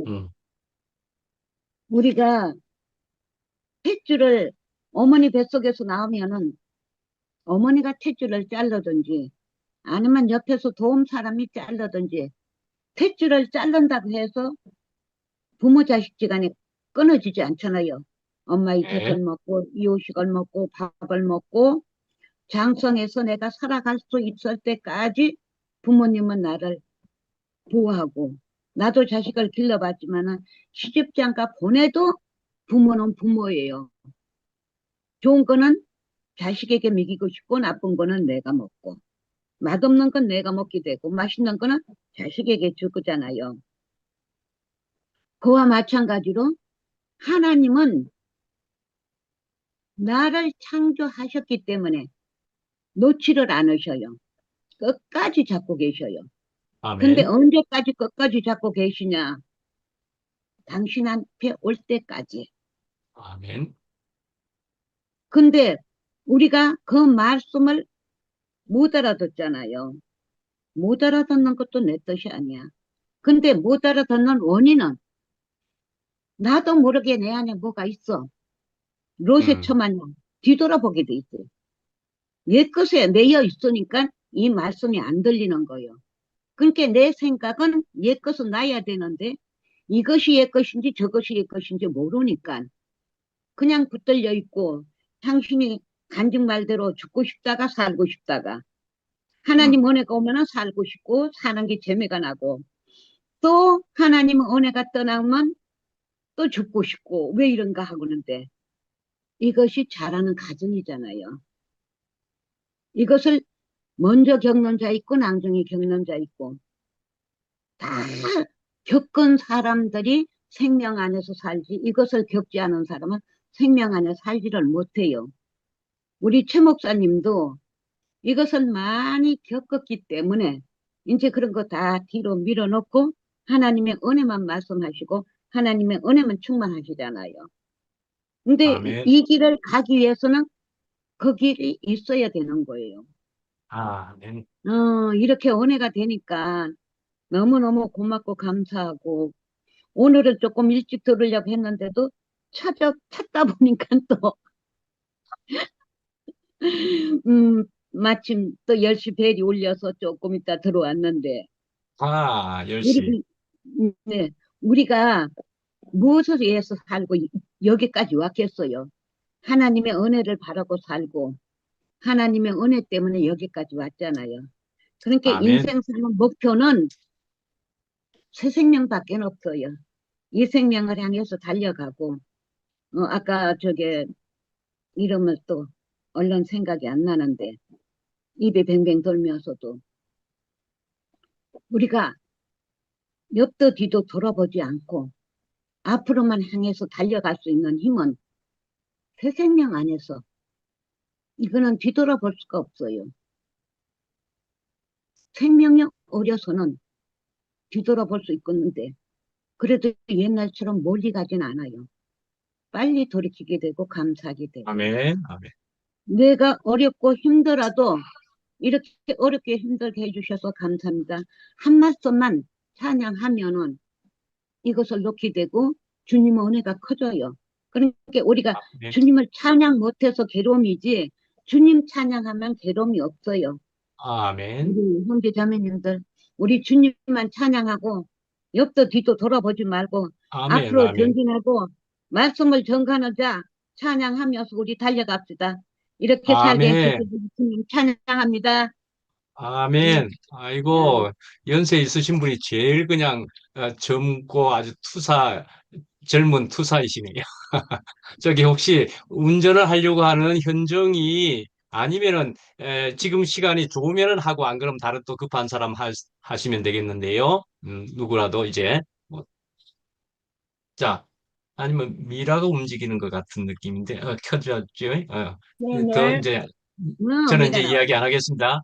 우리가 탯줄을 어머니 뱃속에서 나오면은 어머니가 탯줄을 자르든지 아니면 옆에서 도움 사람이 자르든지, 탯줄을 자른다고 해서 부모 자식 지간에 끊어지지 않잖아요. 엄마의
네.
젖을 먹고 이유식을 먹고 밥을 먹고 장성해서 내가 살아갈 수 있을 때까지 부모님은 나를 보호하고, 나도 자식을 길러봤지만은 시집장가 보내도 부모는 부모예요. 좋은 거는 자식에게 먹이고 싶고 나쁜 거는 내가 먹고, 맛없는 건 내가 먹게 되고 맛있는 거는 자식에게 줄 거잖아요. 그와 마찬가지로 하나님은 나를 창조하셨기 때문에 놓지를 않으셔요. 끝까지 잡고 계셔요. 근데
아멘.
언제까지 끝까지 잡고 계시냐? 당신한테 올 때까지.
아멘.
근데 우리가 그 말씀을 못 알아듣잖아요. 못 알아듣는 것도 내 뜻이 아니야. 근데 못 알아듣는 원인은 나도 모르게 내 안에 뭐가 있어. 로세처마냥 뒤돌아보게 돼 있어요. 내 것에 매여 있으니까 이 말씀이 안 들리는 거예요. 그러니까 내 생각은 옛 것은 놔야 되는데 이것이 옛 것인지 저것이 옛 것인지 모르니까 그냥 붙들려 있고, 당신이 간증 말대로 죽고 싶다가 살고 싶다가, 하나님 은혜가 오면은 살고 싶고 사는 게 재미가 나고, 또 하나님 은혜가 떠나면 또 죽고 싶고 왜 이런가 하고는데, 이것이 자라는 과정이잖아요. 이것을 먼저 겪는 자 있고 낭중에 겪는 자 있고, 다 겪은 사람들이 생명 안에서 살지, 이것을 겪지 않은 사람은 생명 안에 살지를 못해요. 우리 최 목사님도 이것을 많이 겪었기 때문에 이제 그런 거 다 뒤로 밀어놓고 하나님의 은혜만 말씀하시고 하나님의 은혜만 충만하시잖아요. 근데
아멘.
이 길을 가기 위해서는 그 길이 있어야 되는 거예요.
아멘.
이렇게 은혜가 되니까 너무너무 고맙고 감사하고, 오늘은 조금 일찍 들으려고 했는데도 찾다 보니까 또, 마침 또 10시 벨이 울려서 조금 이따 들어왔는데,
아, 10시.
우리, 네, 우리가 무엇을 위해서 살고 여기까지 왔겠어요? 하나님의 은혜를 바라고 살고, 하나님의 은혜 때문에 여기까지 왔잖아요. 그러니까
아멘.
인생 사는 목표는 새 생명밖에 없어요. 이 생명을 향해서 달려가고, 아까 저게 이름을 또 얼른 생각이 안 나는데, 입에 뱅뱅 돌면서도 우리가 옆도 뒤도 돌아보지 않고 앞으로만 향해서 달려갈 수 있는 힘은 새 생명 안에서 이거는 뒤돌아볼 수가 없어요. 생명이 어려서는 뒤돌아볼 수 있겠는데 그래도 옛날처럼 멀리 가진 않아요. 빨리 돌이키게 되고 감사하게 되고
아멘. 아멘.
내가 어렵고 힘들어도 이렇게 어렵게 힘들게 해주셔서 감사합니다. 한 말씀만 찬양하면은 이것을 놓게 되고 주님의 은혜가 커져요. 그러니까 우리가
아멘.
주님을 찬양 못해서 괴로움이지 주님 찬양하면 괴로움이 없어요.
아멘.
우리 형제 자매님들 우리 주님만 찬양하고 옆도 뒤도 돌아보지 말고
아멘.
앞으로
아멘.
전진하고 말씀을 전가하자 찬양하면서 우리 달려갑시다. 이렇게 살게
아멘.
해주셔서 주님 찬양합니다.
아멘. 아이고, 연세 있으신 분이 제일 그냥 젊고 아주 젊은 투사이시네요. 저기 혹시 운전을 하려고 하는 현정이 아니면은 지금 시간이 좋으면은 하고 안 그러면 다른 또 급한 사람 하시면 되겠는데요. 누구라도 이제 뭐, 자 아니면 미라가 움직이는 것 같은 느낌인데 켜졌죠? 더
네네.
이제 저는 이제 이야기 안 하겠습니다.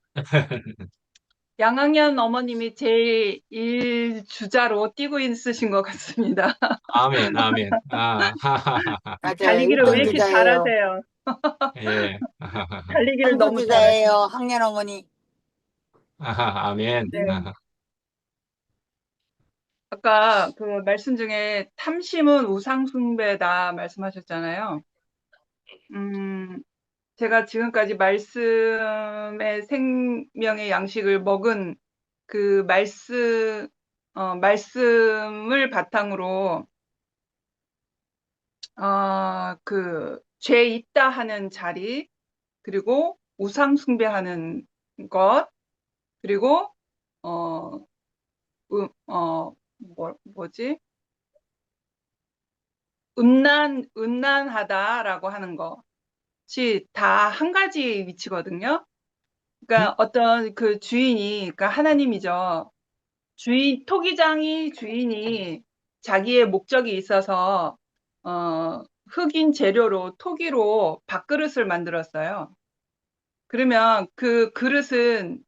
양학년 어머님이 제일 일주자로 뛰고 있으신 것 같습니다.
아멘, 아멘. 하하하하.
맞아요.
달리기를 왜 이렇게
1등 주자예요.
잘하세요?
예.
달리기를
3등
너무
주자예요.
잘하세요.
학년 어머니.
아멘.
네. 아까 그 말씀 중에 탐심은 우상숭배다 말씀하셨잖아요. 제가 지금까지 말씀의 생명의 양식을 먹은 그 말씀을 바탕으로 그 죄 있다 하는 자리, 그리고 우상 숭배하는 것, 그리고 뭐지? 음란하다라고 하는 것이 다 한 가지 위치거든요. 그러니까 어떤 그 주인이, 그러니까 하나님이죠. 토기장이 주인이 자기의 목적이 있어서 흙인 재료로 토기로 밥그릇을 만들었어요. 그러면 그 그릇은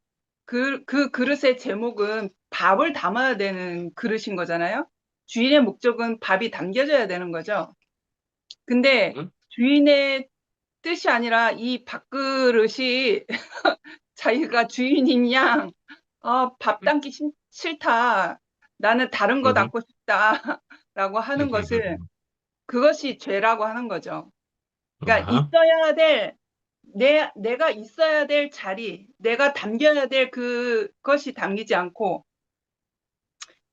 그 그릇의 제목은 밥을 담아야 되는 그릇인 거잖아요. 주인의 목적은 밥이 담겨져야 되는 거죠. 근데 주인의 뜻이 아니라 이 밥그릇이 자기가 주인인 양 밥 담기 싫다. 나는 다른 거 담고 싶다라고 하는 것을 그것이 죄라고 하는 거죠. 그러니까 있어야 될 내가 있어야 될 자리, 내가 담겨야 될 그것이 담기지 않고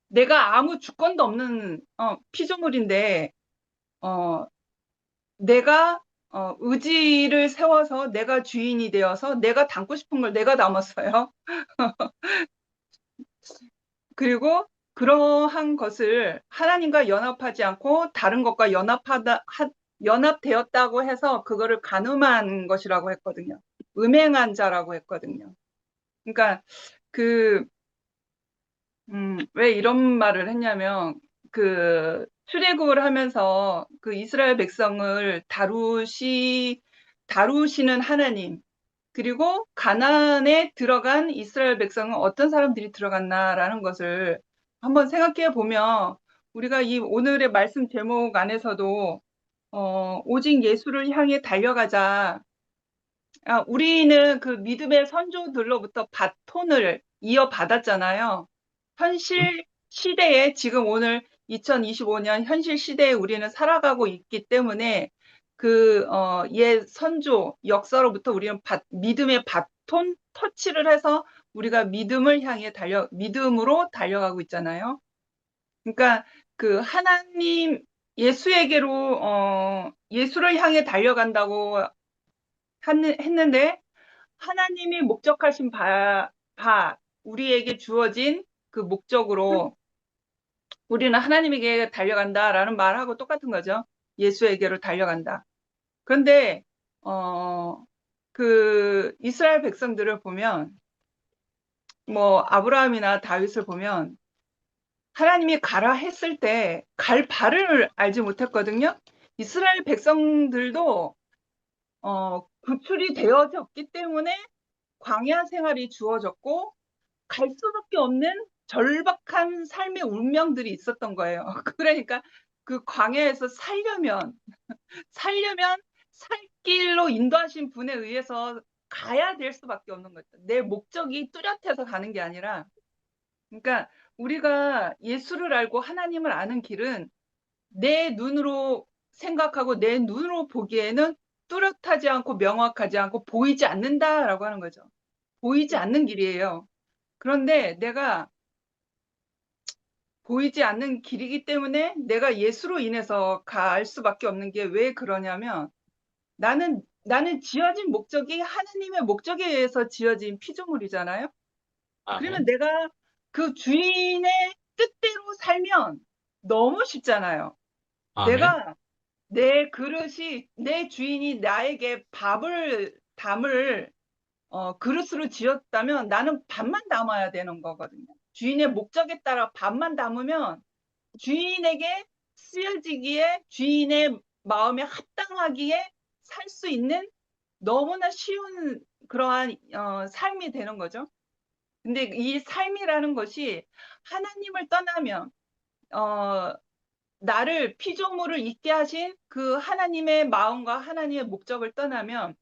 내가 아무 주권도 없는 피조물인데 내가 의지를 세워서 내가 주인이 되어서 내가 담고 싶은 걸 내가 담았어요. 그리고 그러한 것을 하나님과 연합하지 않고 다른 것과 연합되었다고 해서 그거를 간음한 것이라고 했거든요. 음행한 자라고 했거든요. 그러니까 왜 이런 말을 했냐면 출애굽을 하면서 그 이스라엘 백성을 다루시는 하나님, 그리고 가나안에 들어간 이스라엘 백성은 어떤 사람들이 들어갔나라는 것을 한번 생각해 보면 우리가 이 오늘의 말씀 제목 안에서도 오직 예수를 향해 달려가자. 우리는 그 믿음의 선조들로부터 바톤을 이어받았잖아요. 현실 시대에 지금 오늘 2025년 현실 시대에 우리는 살아가고 있기 때문에 옛 선조 역사로부터 우리는 믿음의 바톤 터치를 해서 우리가 믿음으로 달려가고 있잖아요. 그러니까 그 하나님 예수를 향해 달려간다고 했는데 하나님이 목적하신 바 우리에게 주어진 그 목적으로 우리는 하나님에게 달려간다라는 말하고 똑같은 거죠. 예수에게로 달려간다. 그런데 그 이스라엘 백성들을 보면 뭐 아브라함이나 다윗을 보면 하나님이 가라 했을 때 갈 바를 알지 못했거든요. 이스라엘 백성들도 구출이 되어졌기 때문에 광야 생활이 주어졌고 갈 수밖에 없는 절박한 삶의 운명들이 있었던 거예요. 그러니까 그 광야에서 살려면 살 길로 인도하신 분에 의해서 가야 될 수밖에 없는 거죠. 내 목적이 뚜렷해서 가는 게 아니라, 그러니까 우리가 예수를 알고 하나님을 아는 길은 내 눈으로 생각하고 내 눈으로 보기에는 뚜렷하지 않고 명확하지 않고 보이지 않는다라고 하는 거죠. 보이지 않는 길이에요. 그런데 내가 보이지 않는 길이기 때문에 내가 예수로 인해서 갈 수밖에 없는 게 왜 그러냐면 나는 지어진 목적이 하나님의 목적에 의해서 지어진 피조물이잖아요. 그러면
아멘.
내가 그 주인의 뜻대로 살면 너무 쉽잖아요.
아멘.
내가 내 그릇이 내 주인이 나에게 밥을 담을 그릇으로 지었다면 나는 밥만 담아야 되는 거거든요. 주인의 목적에 따라 밥만 담으면 주인에게 쓰여지기에 주인의 마음에 합당하기에 살 수 있는 너무나 쉬운 그러한 삶이 되는 거죠. 근데 이 삶이라는 것이 하나님을 떠나면 나를 피조물을 있게 하신 그 하나님의 마음과 하나님의 목적을 떠나면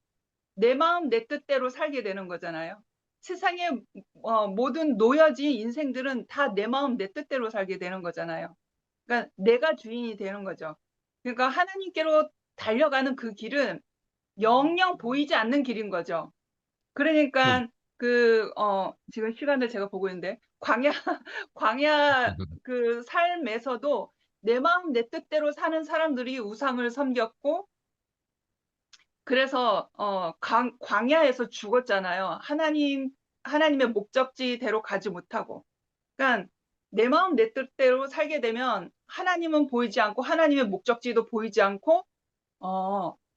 내 마음 내 뜻대로 살게 되는 거잖아요. 세상의 모든 놓여진 인생들은 다 내 마음 내 뜻대로 살게 되는 거잖아요. 그러니까 내가 주인이 되는 거죠. 그러니까 하나님께로 달려가는 그 길은 영영 보이지 않는 길인 거죠. 그러니까 지금 시간을 제가 보고 있는데 광야 그 삶에서도 내 마음 내 뜻대로 사는 사람들이 우상을 섬겼고 그래서 광야에서 죽었잖아요. 하나님의 목적지대로 가지 못하고. 그러니까 내 마음 내 뜻대로 살게 되면 하나님은 보이지 않고 하나님의 목적지도 보이지 않고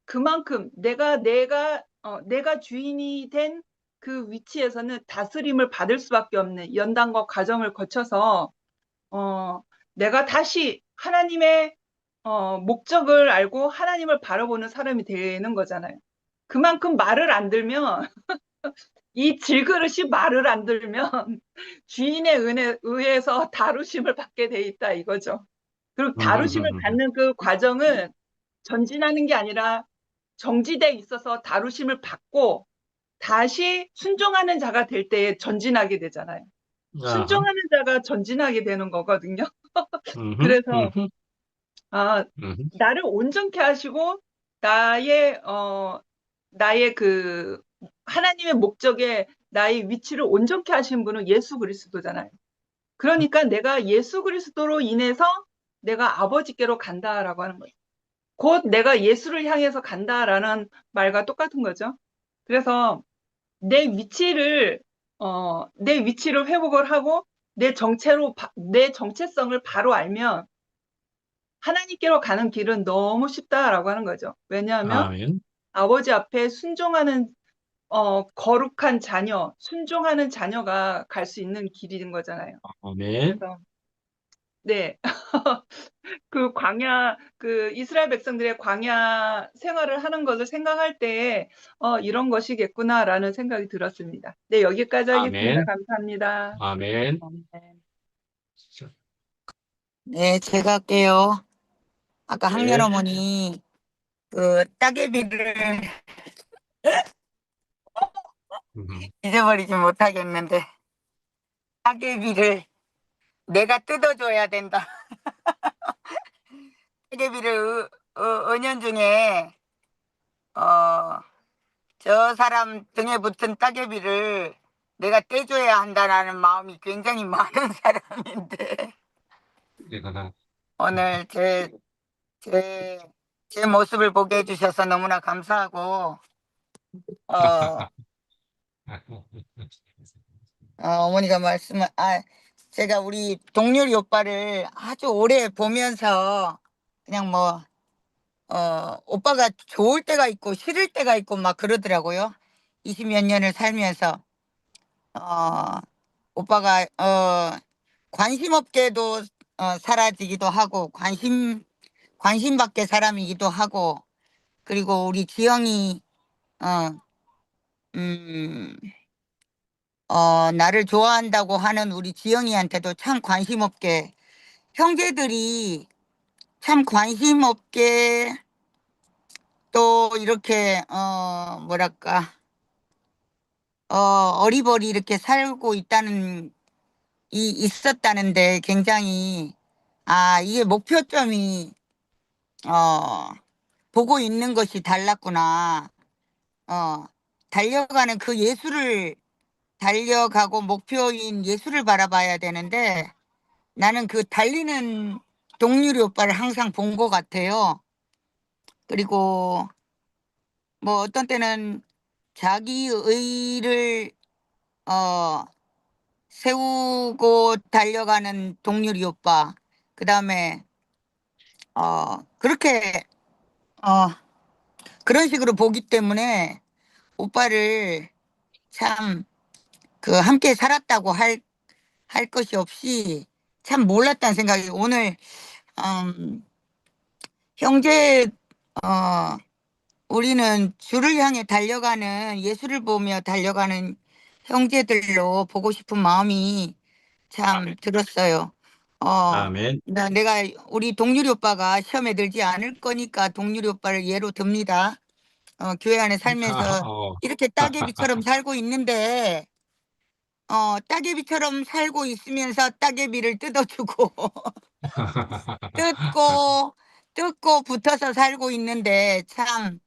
그만큼 내가 주인이 된 그 위치에서는 다스림을 받을 수밖에 없는 연단과 과정을 거쳐서 내가 다시 하나님의 목적을 알고 하나님을 바라보는 사람이 되는 거잖아요. 그만큼 말을 안 들면 이 질그릇이 말을 안 들면 주인의 의해서 다루심을 받게 돼 있다 이거죠. 그리고 다루심을 받는 그 과정은 전진하는 게 아니라 정지돼 있어서 다루심을 받고 다시 순종하는 자가 될 때에 전진하게 되잖아요. 순종하는 자가 전진하게 되는 거거든요. 그래서 나를 온전케 하시고 나의 그 하나님의 목적에 나의 위치를 온전케 하신 분은 예수 그리스도잖아요. 그러니까 내가 예수 그리스도로 인해서 내가 아버지께로 간다라고 하는 거예요. 곧 내가 예수를 향해서 간다라는 말과 똑같은 거죠. 그래서 내 위치를 회복을 하고 내 정체성을 바로 알면 하나님께로 가는 길은 너무 쉽다라고 하는 거죠. 왜냐하면
아멘.
아버지 앞에 순종하는 거룩한 자녀, 순종하는 자녀가 갈 수 있는 길인 거잖아요.
아멘.
그래서 네. 그 이스라엘 백성들의 광야 생활을 하는 것을 생각할 때 이런 것이겠구나라는 생각이 들었습니다. 네, 여기까지 하겠습니다.
아멘.
감사합니다.
아멘.
네, 제가 할게요. 아까
네.
학렬어머니 그 따개비를 잊어버리지 못하겠는데 따개비를 내가 뜯어줘야 된다. 따개비를 은연중에 저 사람 등에 붙은 따개비를 내가 떼줘야 한다는 마음이 굉장히 많은 사람인데 오늘 제 모습을 보게 해주셔서 너무나 감사하고 어머니가 제가 우리 동률이 오빠를 아주 오래 보면서 그냥 뭐, 오빠가 좋을 때가 있고 싫을 때가 있고 막 그러더라고요. 20몇 년을 살면서. 오빠가, 관심 없게도 사라지기도 하고, 관심 밖의 사람이기도 하고, 그리고 우리 지영이, 어, 음, 나를 좋아한다고 하는 우리 지영이한테도 참 관심 없게, 형제들이 참 관심 없게 또 이렇게, 뭐랄까, 어리버리 이렇게 살고 있었다는데 굉장히, 이게 목표점이, 보고 있는 것이 달랐구나. 달려가는 그 예술을 달려가고 목표인 예술을 바라봐야 되는데 나는 그 달리는 동률이 오빠를 항상 본 것 같아요. 그리고 뭐 어떤 때는 자기 의를 세우고 달려가는 동률이 오빠. 그다음에 그렇게 그런 식으로 보기 때문에 오빠를 참 그 함께 살았다고 할 것이 없이 참 몰랐다는 생각이 오늘 형제 우리는 주를 향해 달려가는 예수를 보며 달려가는 형제들로 보고 싶은 마음이 참 들었어요.
아멘.
내가 우리 동률이 오빠가 시험에 들지 않을 거니까 동률이 오빠를 예로 듭니다. 교회 안에 살면서
어.
이렇게 따개비처럼 살고 있는데 따개비처럼 살고 있으면서 따개비를 뜯어주고 뜯고 붙어서 살고 있는데 참,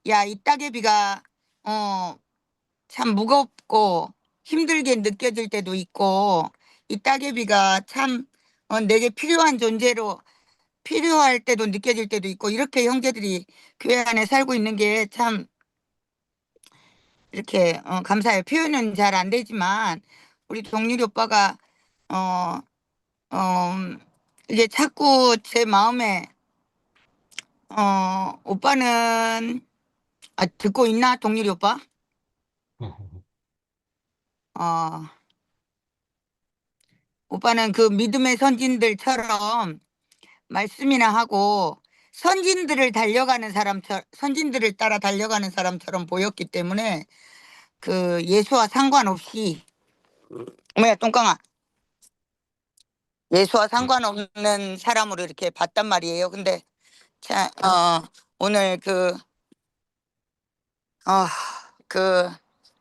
야, 이 따개비가 참 무겁고 힘들게 느껴질 때도 있고 이 따개비가 참 내게 필요한 존재로 필요할 때도 느껴질 때도 있고 이렇게 형제들이 교회 안에 살고 있는 게 참 이렇게 감사해요. 표현은 잘 안 되지만 우리 동률이 오빠가 어, 이게 자꾸 제 마음에 오빠는 듣고 있나 동률이 오빠? 어, 오빠는 그 믿음의 선진들처럼 말씀이나 하고 선진들을 따라 달려가는 사람처럼 보였기 때문에 그 예수와 상관없이 뭐야 똥강아 예수와 상관없는 사람으로 이렇게 봤단 말이에요. 근데 자, 오늘 그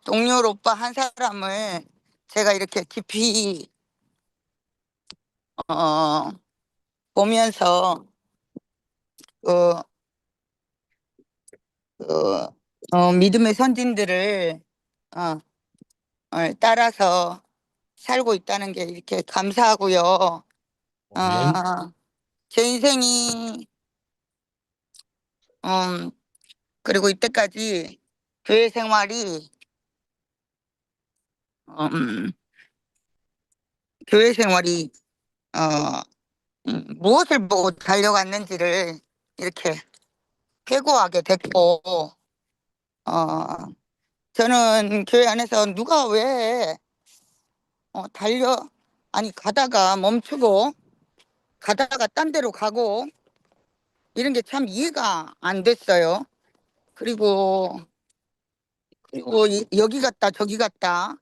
동료 오빠 한 사람을 제가 이렇게 깊이 보면서 그, 믿음의 선진들을 따라서 살고 있다는 게 이렇게 감사하고요.
아멘.
제 인생이 그리고 이때까지 교회 생활이 교회 생활이 무엇을 보고 달려갔는지를 이렇게 회고하게 됐고 저는 교회 안에서 누가 왜 가다가 멈추고 가다가 딴 데로 가고 이런 게 참 이해가 안 됐어요. 그리고 여기 갔다 저기 갔다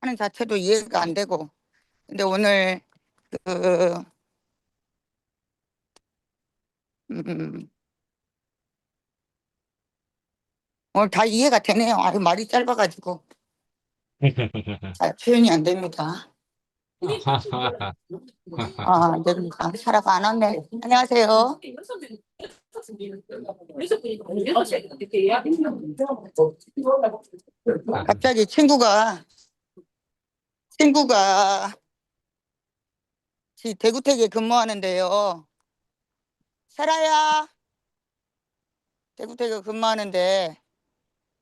하는 자체도 이해가 안 되고 근데 오늘 그 오늘 다 이해가 되네요. 말이 짧아가지고 표현이 안 됩니다. 안 됩니다. 사라가 안 왔네. 안녕하세요. 갑자기 친구가 대구택에 근무하는데요. 사라야 대구택에 근무하는데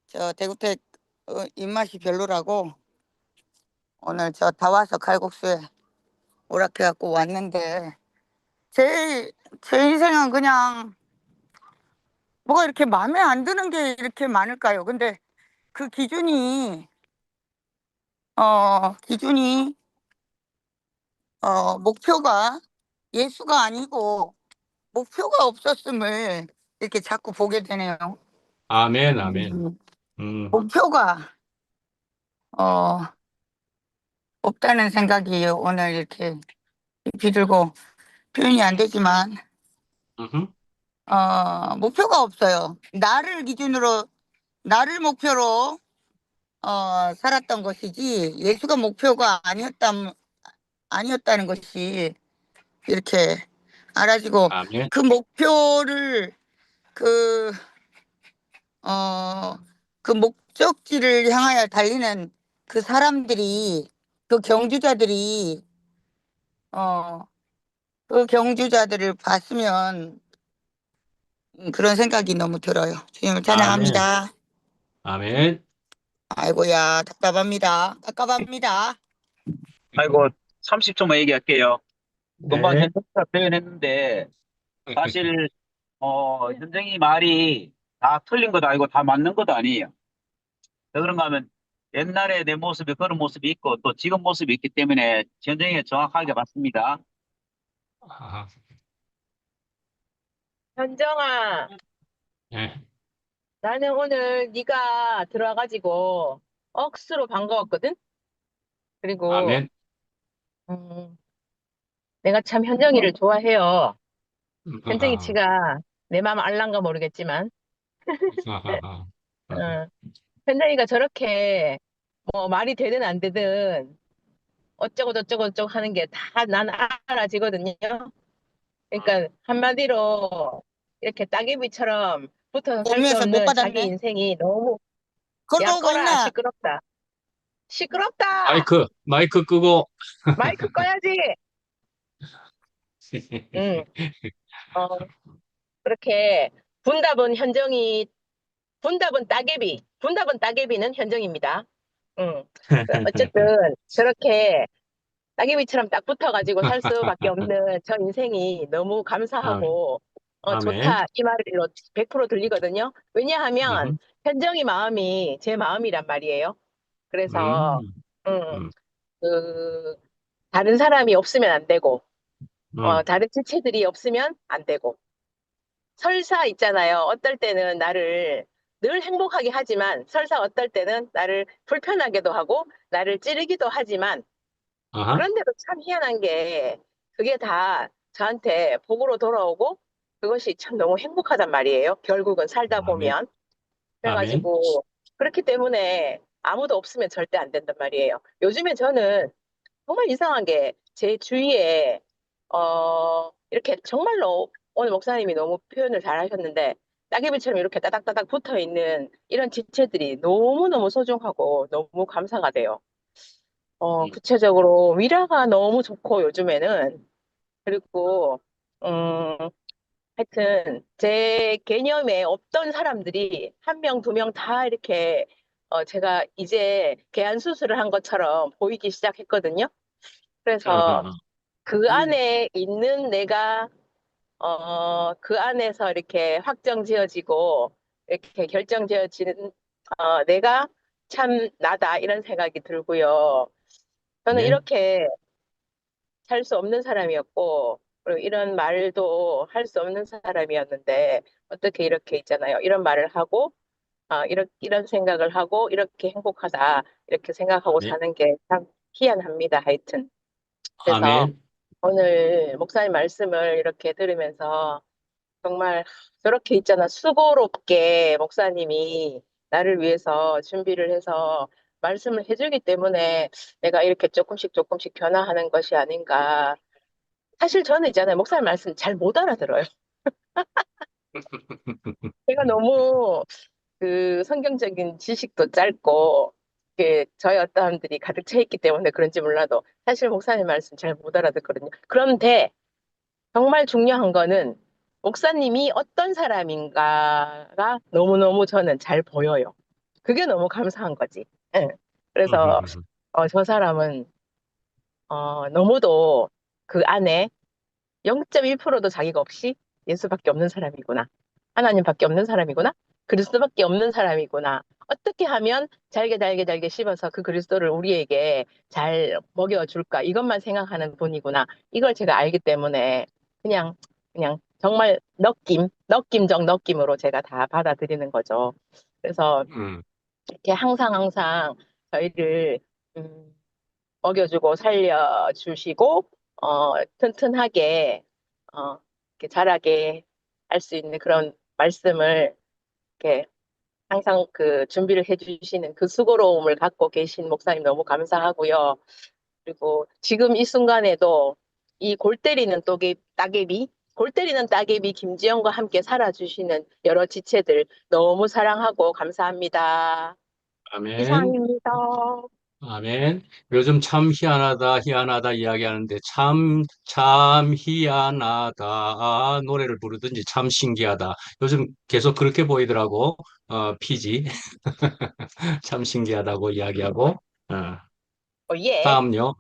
저 대구택 입맛이 별로라고 오늘 저 다 와서 칼국수에 오락해갖고 왔는데 제 인생은 그냥 뭐가 이렇게 마음에 안 드는 게 이렇게 많을까요? 근데 그 기준이 기준이 목표가 예수가 아니고 목표가 없었음을 이렇게 자꾸 보게 되네요.
아멘, 아멘.
목표가 어, 없다는 생각이 오늘 이렇게 깊이 들고 표현이 안 되지만
음흠.
목표가 없어요. 나를 목표로 살았던 것이지 예수가 목표가 아니었다는 것이 이렇게 알아지고
아멘.
그 목표를 그, 어, 그 목적지를 향하여 달리는 그 사람들이 그 경주자들이 그 경주자들을 봤으면 그런 생각이 너무 들어요. 주님을 찬양합니다.
아멘.
아이고야 답답합니다.
아이고 30초만 얘기할게요. 금방
네.
현정이가 표현했는데 사실 현정이 말이 다 틀린 것도 아니고 다 맞는 것도 아니에요. 왜 그런가 하면 옛날에 내 모습이 그런 모습이 있고 또 지금 모습이 있기 때문에 현정이가 정확하게 맞습니다.
아,
현정아,
네.
나는 오늘 네가 들어와가지고 억수로 반가웠거든? 그리고
아멘.
내가 참 현정이를 좋아해요. 현정이
아하.
치가 내 마음 알란가 모르겠지만
아하하.
어, 현정이가 저렇게 뭐 말이 되든 안 되든 어쩌고 저쩌고 저쩌고 하는 게 다 난 알아지거든요. 그러니까 한마디로 이렇게 따개비처럼 붙어서 살 수
오면서 못
없는 자기
받았네.
인생이 너무
걸어오고
꺼라
있나?
시끄럽다. 시끄럽다.
마이크 끄고.
마이크 꺼야지. 응. 그렇게 분답은 따개비는 현정입니다. 응. 어쨌든 저렇게 따개비처럼 딱 붙어가지고 살 수밖에 없는 저 인생이 너무 감사하고
아멘.
좋다 이 말로 100% 들리거든요. 왜냐하면 현정이 마음이 제 마음이란 말이에요. 그래서
음,
음,
음,
그 다른 사람이 없으면 안 되고
음.
다른 지체들이 없으면 안 되고 설사 있잖아요. 어떨 때는 나를 늘 행복하게 하지만 설사 어떨 때는 나를 불편하게도 하고 나를 찌르기도 하지만
아하.
그런데도 참 희한한 게 그게 다 저한테 복으로 돌아오고 그것이 참 너무 행복하단 말이에요. 결국은 살다
아멘.
보면.
아멘.
그래가지고 그렇기 때문에 아무도 없으면 절대 안 된단 말이에요. 요즘에 저는 정말 이상한 게 제 주위에 이렇게 정말로 오늘 목사님이 너무 표현을 잘 하셨는데 따개비처럼 이렇게 따닥따닥 붙어 있는 이런 지체들이 너무너무 소중하고 너무 감사가 돼요. 구체적으로 위라가 너무 좋고 요즘에는 그리고 음, 하여튼 제 개념에 없던 사람들이 한 명, 두 명 다 이렇게 제가 이제 개안 수술을 한 것처럼 보이기 시작했거든요. 그래서
아하.
그 안에 있는 내가 그 안에서 이렇게 확정 지어지고 이렇게 결정 지어지는 내가 참 나다 이런 생각이 들고요. 저는
아멘.
이렇게 살 수 없는 사람이었고 그리고 이런 말도 할 수 없는 사람이었는데 어떻게 이렇게 있잖아요. 이런 말을 하고 이런 생각을 하고 이렇게 행복하다 이렇게 생각하고
아멘.
사는 게 참 희한합니다. 하여튼 그래서
아멘.
오늘 목사님 말씀을 이렇게 들으면서 정말 저렇게 있잖아. 수고롭게 목사님이 나를 위해서 준비를 해서 말씀을 해주기 때문에 내가 이렇게 조금씩 조금씩 변화하는 것이 아닌가. 사실 저는 있잖아요. 목사님 말씀 잘 못 알아들어요. 제가 너무 그 성경적인 지식도 짧고 저희 어떠함들이 가득 차 있기 때문에 그런지 몰라도 사실 목사님 말씀 잘 못 알아듣거든요. 그런데 정말 중요한 거는 목사님이 어떤 사람인가가 너무너무 저는 잘 보여요. 그게 너무 감사한 거지. 예. 그래서 저 사람은 너무도 그 안에 0.1%도 자기가 없이 예수밖에 없는 사람이구나. 하나님밖에 없는 사람이구나. 그리스도밖에 없는 사람이구나. 어떻게 하면 잘게 잘게 잘게 씹어서 그 그리스도를 우리에게 잘 먹여줄까? 이것만 생각하는 분이구나. 이걸 제가 알기 때문에 그냥 정말 느낌적 느낌으로 제가 다 받아들이는 거죠. 그래서
음,
이렇게 항상 저희를 먹여주고 살려주시고 튼튼하게 이렇게 자라게 할 수 있는 그런 말씀을 이렇게 항상 그 준비를 해주시는 그 수고로움을 갖고 계신 목사님 너무 감사하고요. 그리고 지금 이 순간에도 이 골 때리는 따개비 김지영과 함께 살아주시는 여러 지체들 너무 사랑하고 감사합니다.
아멘.
이상입니다.
아멘. 요즘 참 희한하다 이야기하는데 참 희한하다 노래를 부르든지 참 신기하다. 요즘 계속 그렇게 보이더라고. 피지. 참 신기하다고 이야기하고. 어,
예.
다음요.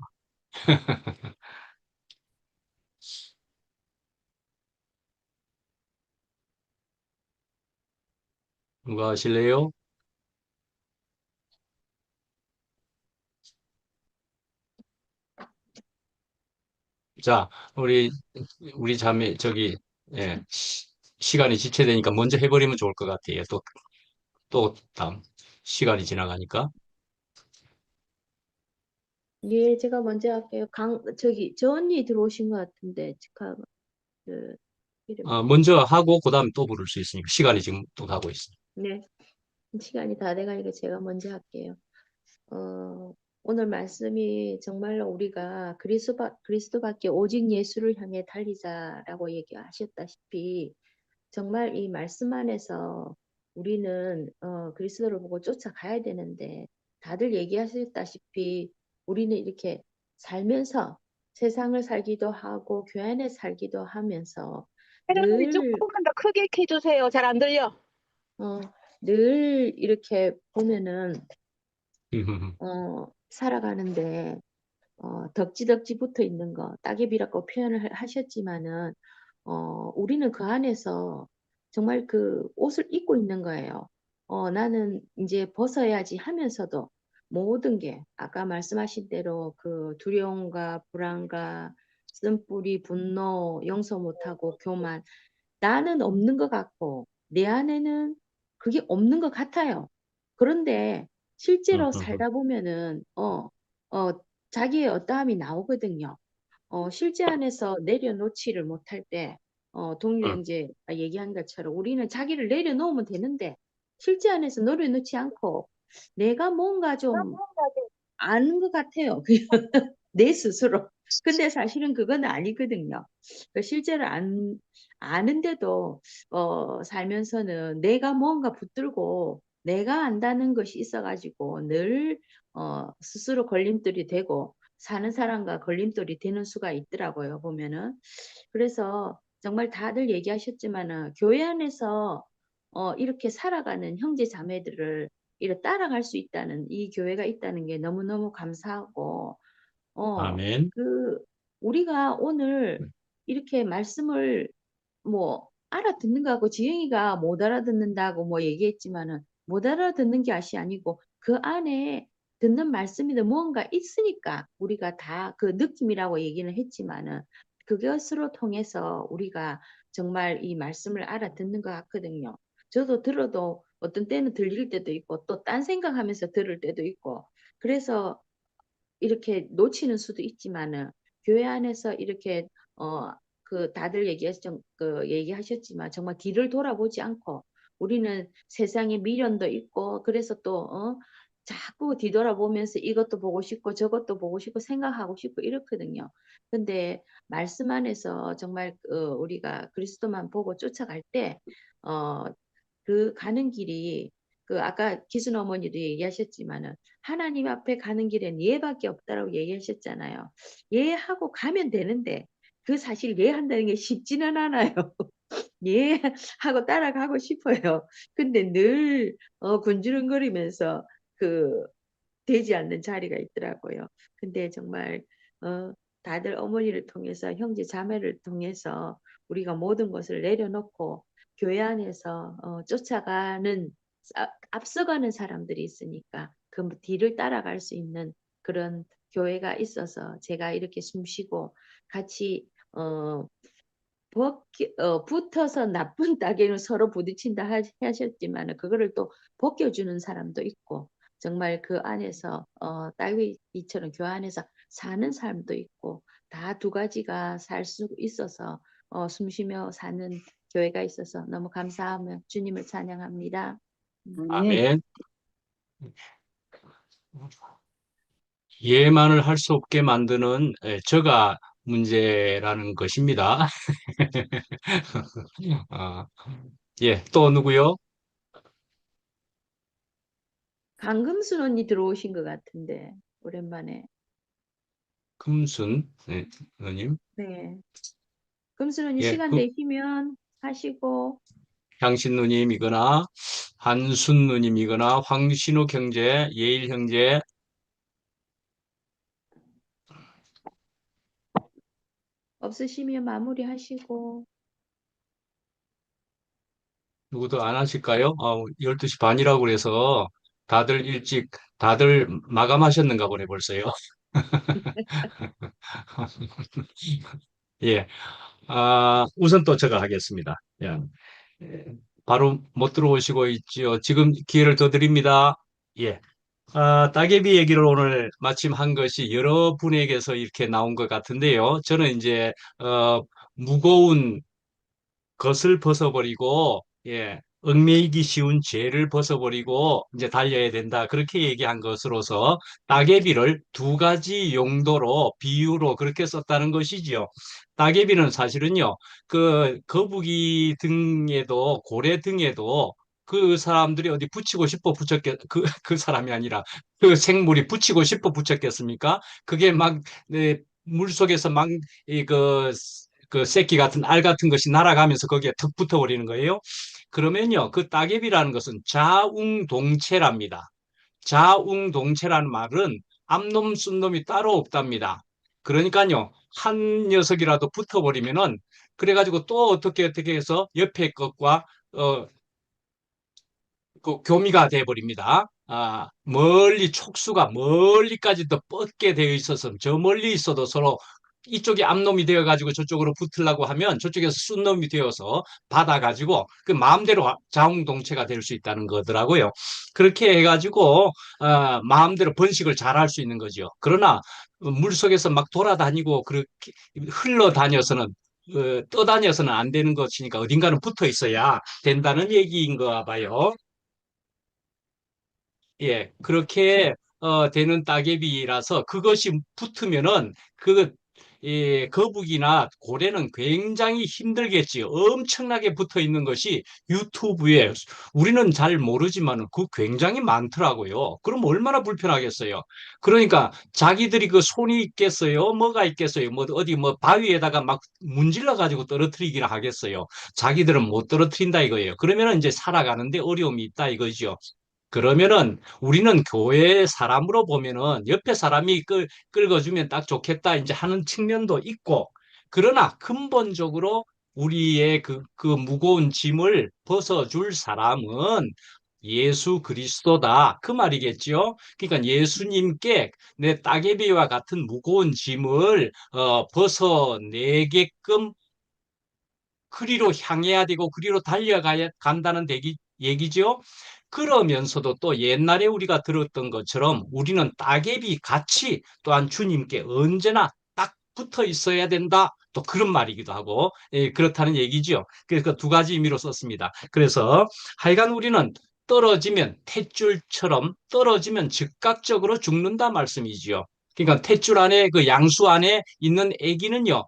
누가 하실래요? 자, 우리 자매 예, 시간이 지체되니까 먼저 해버리면 좋을 것 같아요. 또 다음 시간이 지나가니까.
예, 제가 먼저 할게요. 저 언니 들어오신 것 같은데, 그, 이름,
먼저 하고 그다음에 또 부를 수 있으니까 시간이 지금 또 가고 있어요.
네. 시간이 다 돼가니까 제가 먼저 할게요. 오늘 말씀이 정말로 우리가 그리스도밖에 오직 예수를 향해 달리자라고 얘기하셨다시피, 정말 이 말씀 안에서 우리는 그리스도를 보고 쫓아가야 되는데 다들 얘기하셨다시피 우리는 이렇게 살면서 세상을 살기도 하고 교회 안에 살기도 하면서
사장님
늘
조금만 더 크게 해주세요. 잘 안 들려.
어, 늘 이렇게 보면은 살아가는데 덕지덕지 붙어 있는 거 따개비라고 표현을 하셨지만은 우리는 그 안에서 정말 그 옷을 입고 있는 거예요. 나는 이제 벗어야지 하면서도 모든 게 아까 말씀하신 대로 그 두려움과 불안과 쓴뿌리, 분노, 용서 못하고 교만 나는 없는 것 같고 내 안에는 그게 없는 것 같아요. 그런데 실제로 살다 보면은 자기의 어떠함이 나오거든요. 실제 안에서 내려놓지를 못할 때, 동료 형제 얘기한 것처럼 우리는 자기를 내려놓으면 되는데, 실제 안에서 내려놓지 않고, 내가 뭔가 좀 아는 것 같아요. 내 스스로. 근데 사실은 그건 아니거든요. 실제로 아는데도, 살면서는 내가 뭔가 붙들고, 내가 안다는 것이 있어가지고 늘, 스스로 걸림돌이 되고, 사는 사람과 걸림돌이 되는 수가 있더라고요, 보면은. 그래서 정말 다들 얘기하셨지만은, 교회 안에서, 이렇게 살아가는 형제 자매들을 이렇게 따라갈 수 있다는 이 교회가 있다는 게 너무너무 감사하고
아멘.
우리가 오늘 이렇게 말씀을 뭐 알아듣는 거하고 지영이가 못 알아듣는다고 뭐 얘기했지만은 못 알아듣는 게 아니고 그 안에 듣는 말씀이 무언가 있으니까 우리가 다 그 느낌이라고 얘기는 했지만은 그것으로 통해서 우리가 정말 이 말씀을 알아듣는 것 같거든요. 저도 들어도 어떤 때는 들릴 때도 있고 또 딴 생각하면서 들을 때도 있고 그래서 이렇게 놓치는 수도 있지만은 교회 안에서 이렇게 다들 얘기하셨지만 정말 뒤를 돌아보지 않고 우리는 세상에 미련도 있고 그래서 또 자꾸 뒤돌아보면서 이것도 보고 싶고 저것도 보고 싶고 생각하고 싶고 이렇거든요. 근데 말씀 안에서 정말 우리가 그리스도만 보고 쫓아갈 때 그 가는 길이 아까 기순 어머니도 얘기하셨지만은 하나님 앞에 가는 길엔 예밖에 없다라고 얘기하셨잖아요. 예하고 가면 되는데 그 사실 예한다는 게 쉽지는 않아요. 예하고 따라가고 싶어요. 근데 늘 군주릉거리면서 그 되지 않는 자리가 있더라고요. 근데 정말 다들 어머니를 통해서 형제 자매를 통해서 우리가 모든 것을 내려놓고 교회 안에서 쫓아가는 앞서가는 사람들이 있으니까 그 뒤를 따라갈 수 있는 그런 교회가 있어서 제가 이렇게 숨쉬고 같이 붙어서 나쁜 따개는 서로 부딪힌다 하셨지만 그거를 또 벗겨주는 사람도 있고 정말 그 안에서 딸기처럼 교회 안에서 사는 사람도 있고 다 두 가지가 살 수 있어서 숨쉬며 사는 교회가 있어서 너무 감사하며 주님을 찬양합니다.
아멘. 이해만을 할 수 없게 만드는 저가 문제라는 것입니다. 예, 또 누구요?
강금순 언니 들어오신 것 같은데 오랜만에.
금순 누님.
네. 금순 언니
예,
시간 되시면 하시고.
향신 누님이거나 한순 누님이거나 황신욱 형제, 예일 형제.
없으시면 마무리하시고.
누구도 안 하실까요? 12시 반이라고 그래서 다들 마감하셨는가 보네 벌써요. 예. 우선 또 제가 하겠습니다. 예. 바로 못 들어오시고 있지요. 지금 기회를 더 드립니다. 예. 따개비 얘기를 오늘 마침 한 것이 여러 분에게서 이렇게 나온 것 같은데요. 저는 이제, 무거운 것을 벗어버리고, 예, 얽매이기 쉬운 죄를 벗어버리고 이제 달려야 된다. 그렇게 얘기한 것으로서 따개비를 두 가지 용도로 비유로 그렇게 썼다는 것이지요. 따개비는 사실은요, 그 거북이 등에도 고래 등에도 그 사람들이 어디 붙이고 싶어 그 사람이 아니라 그 생물이 붙이고 싶어 붙였겠습니까? 그게 막, 네, 물속에서 막, 그 새끼 같은 알 같은 것이 날아가면서 거기에 턱 붙어버리는 거예요. 그러면요, 그 따개비라는 것은 자웅동체랍니다. 자웅동체라는 말은 앞놈, 순놈이 따로 없답니다. 그러니까요, 한 녀석이라도 붙어버리면은, 그래가지고 또 어떻게 해서 옆에 것과, 그 교미가 돼버립니다. 멀리 촉수가 멀리까지 더 뻗게 되어 있어서 저 멀리 있어도 서로 이쪽이 앞놈이 되어가지고 저쪽으로 붙으려고 하면 저쪽에서 순놈이 되어서 받아가지고 그 마음대로 자웅동체가 될 수 있다는 거더라고요. 그렇게 해가지고 마음대로 번식을 잘 할 수 있는 거죠. 그러나 물속에서 막 돌아다니고 그렇게 흘러다녀서는 떠다녀서는 안 되는 것이니까 어딘가는 붙어 있어야 된다는 얘기인 거 봐요. 예, 그렇게 되는 따개비라서 그것이 붙으면은 거북이나 고래는 굉장히 힘들겠지요. 엄청나게 붙어 있는 것이 유튜브에 우리는 잘 모르지만 그 굉장히 많더라고요. 그럼 얼마나 불편하겠어요. 그러니까 자기들이 그 손이 있겠어요? 뭐가 있겠어요? 뭐 어디 뭐 바위에다가 막 문질러 가지고 떨어뜨리기나 하겠어요. 자기들은 못 떨어뜨린다 이거예요. 그러면은 이제 살아가는데 어려움이 있다 이거죠. 그러면은 우리는 교회 사람으로 보면은 옆에 사람이 끌어주면 딱 좋겠다 이제 하는 측면도 있고, 그러나 근본적으로 우리의 그 무거운 짐을 벗어줄 사람은 예수 그리스도다. 그 말이겠죠. 그러니까 예수님께 내 따개비와 같은 무거운 짐을 벗어내게끔 그리로 향해야 되고 그리로 달려가야 간다는 얘기죠. 그러면서도 또 옛날에 우리가 들었던 것처럼 우리는 따개비 같이 또한 주님께 언제나 딱 붙어 있어야 된다. 또 그런 말이기도 하고, 예, 그렇다는 얘기죠. 그래서 그 두 가지 의미로 썼습니다. 그래서 하여간 우리는 떨어지면 탯줄처럼 떨어지면 즉각적으로 죽는다 말씀이지요. 그러니까 탯줄 안에 그 양수 안에 있는 아기는요.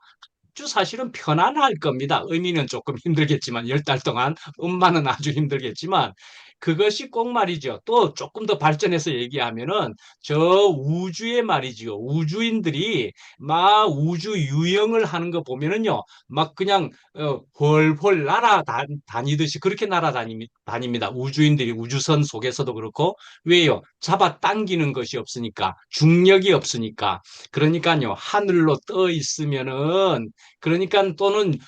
아주 사실은 편안할 겁니다. 의미는 조금 힘들겠지만 10달 동안 엄마는 아주 힘들겠지만 그것이 꼭 말이죠. 또 조금 더 발전해서 얘기하면은 저 우주에 말이죠. 우주인들이 막 우주 유영을 하는 거 보면은요. 막 그냥 훨훨 날아다니듯이 그렇게 날아다닙니다. 우주인들이 우주선 속에서도 그렇고. 왜요? 잡아당기는 것이 없으니까. 중력이 없으니까. 그러니까요. 하늘로 떠 있으면은 그러니까 또는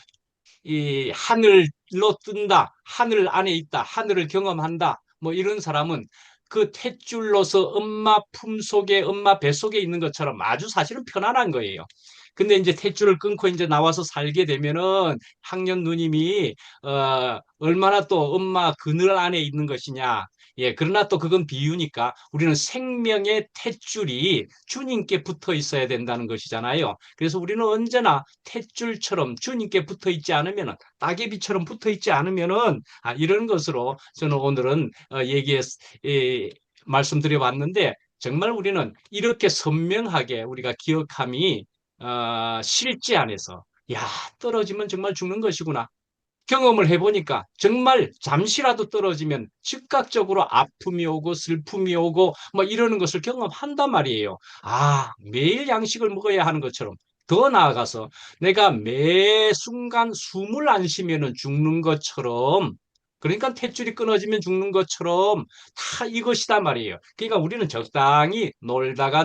이 하늘로 뜬다, 하늘 안에 있다, 하늘을 경험한다, 뭐 이런 사람은 그 탯줄로서 엄마 품속에, 엄마 뱃속에 있는 것처럼 아주 사실은 편안한 거예요. 근데 이제 탯줄을 끊고 이제 나와서 살게 되면은 학년 누님이 얼마나 또 엄마 그늘 안에 있는 것이냐. 예, 그러나 또 그건 비유니까 우리는 생명의 탯줄이 주님께 붙어 있어야 된다는 것이잖아요. 그래서 우리는 언제나 탯줄처럼 주님께 붙어 있지 않으면은, 따개비처럼 붙어 있지 않으면은, 이런 것으로 저는 오늘은 말씀드려 봤는데, 정말 우리는 이렇게 선명하게 우리가 기억함이 실제 안에서, 야, 떨어지면 정말 죽는 것이구나. 경험을 해보니까 정말 잠시라도 떨어지면 즉각적으로 아픔이 오고 슬픔이 오고 뭐 이러는 것을 경험한단 말이에요. 매일 양식을 먹어야 하는 것처럼. 더 나아가서 내가 매 순간 숨을 안 쉬면은 죽는 것처럼, 그러니까 탯줄이 끊어지면 죽는 것처럼 다 이것이단 말이에요. 그러니까 우리는 적당히 놀다가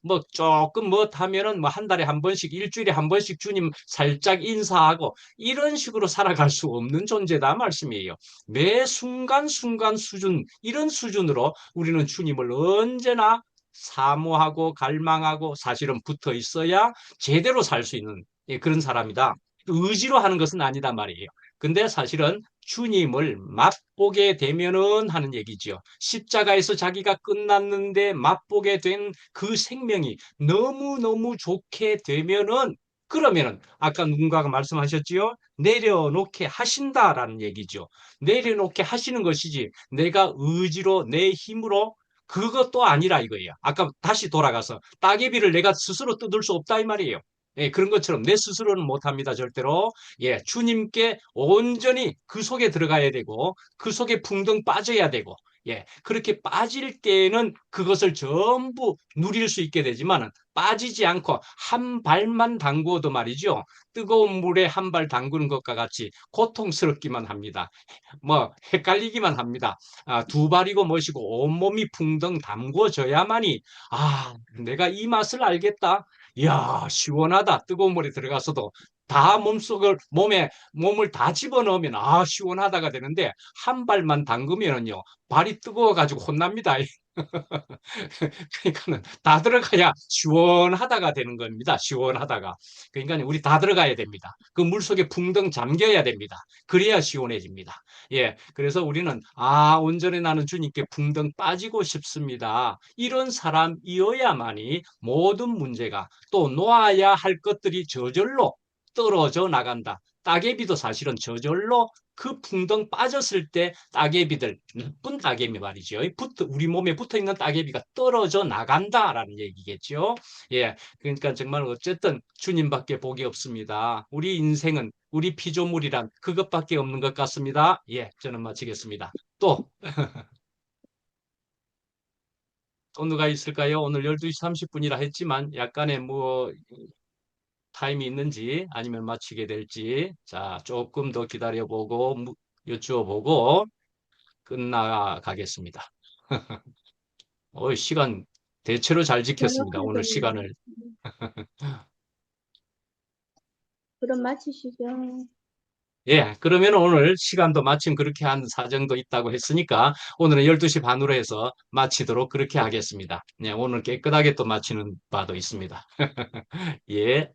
뭐 조금 뭐 하면은 뭐 한 달에 한 번씩, 일주일에 한 번씩 주님 살짝 인사하고 이런 식으로 살아갈 수 없는 존재다 말씀이에요. 매 순간순간 수준, 이런 수준으로 우리는 주님을 언제나 사모하고 갈망하고 사실은 붙어 있어야 제대로 살 수 있는 그런 사람이다. 의지로 하는 것은 아니다 말이에요. 근데 사실은 주님을 맛보게 되면은 하는 얘기죠. 십자가에서 자기가 끝났는데 맛보게 된 그 생명이 너무너무 좋게 되면은, 그러면은 아까 누군가가 말씀하셨지요? 내려놓게 하신다라는 얘기죠. 내려놓게 하시는 것이지 내가 의지로 내 힘으로 그것도 아니라 이거예요. 아까 다시 돌아가서 따개비를 내가 스스로 뜯을 수 없다 이 말이에요. 예, 그런 것처럼 내 스스로는 못합니다, 절대로. 예, 주님께 온전히 그 속에 들어가야 되고, 그 속에 풍덩 빠져야 되고, 예, 그렇게 빠질 때에는 그것을 전부 누릴 수 있게 되지만, 빠지지 않고 한 발만 담궈도 말이죠. 뜨거운 물에 한 발 담그는 것과 같이 고통스럽기만 합니다. 뭐, 헷갈리기만 합니다. 두 발이고 뭐시고 온몸이 풍덩 담궈져야만이, 내가 이 맛을 알겠다. 이야, 시원하다. 뜨거운 물에 들어가서도 다 몸을 다 집어넣으면 시원하다가 되는데 한 발만 담그면은요 발이 뜨거워가지고 혼납니다. 그러니까는 다 들어가야 시원하다가 되는 겁니다. 시원하다가. 그러니까 우리 다 들어가야 됩니다. 그 물속에 풍덩 잠겨야 됩니다. 그래야 시원해집니다. 예. 그래서 우리는 온전히 나는 주님께 풍덩 빠지고 싶습니다. 이런 사람이어야만이 모든 문제가, 또 놓아야 할 것들이 저절로 떨어져 나간다. 따개비도 사실은 저절로 그 풍덩 빠졌을 때 따개비들, 나쁜 따개비 말이죠. 우리 몸에 붙어 있는 따개비가 떨어져 나간다라는 얘기겠죠. 예. 그러니까 정말 어쨌든 주님밖에 복이 없습니다. 우리 인생은, 우리 피조물이란 그것밖에 없는 것 같습니다. 예. 저는 마치겠습니다. 또 누가 있을까요? 오늘 12시 30분이라 했지만 약간의 타임이 있는지 아니면 마치게 될지, 자, 조금 더 기다려보고 여쭈어보고 끝나가겠습니다. 시간 대체로 잘 지켰습니다. 오늘 시간을.
그럼 마치시죠.
예, 그러면 오늘 시간도 마침 그렇게 한 사정도 있다고 했으니까 오늘은 12시 반으로 해서 마치도록 그렇게 하겠습니다. 네, 오늘 깨끗하게 또 마치는 바도 있습니다. 예.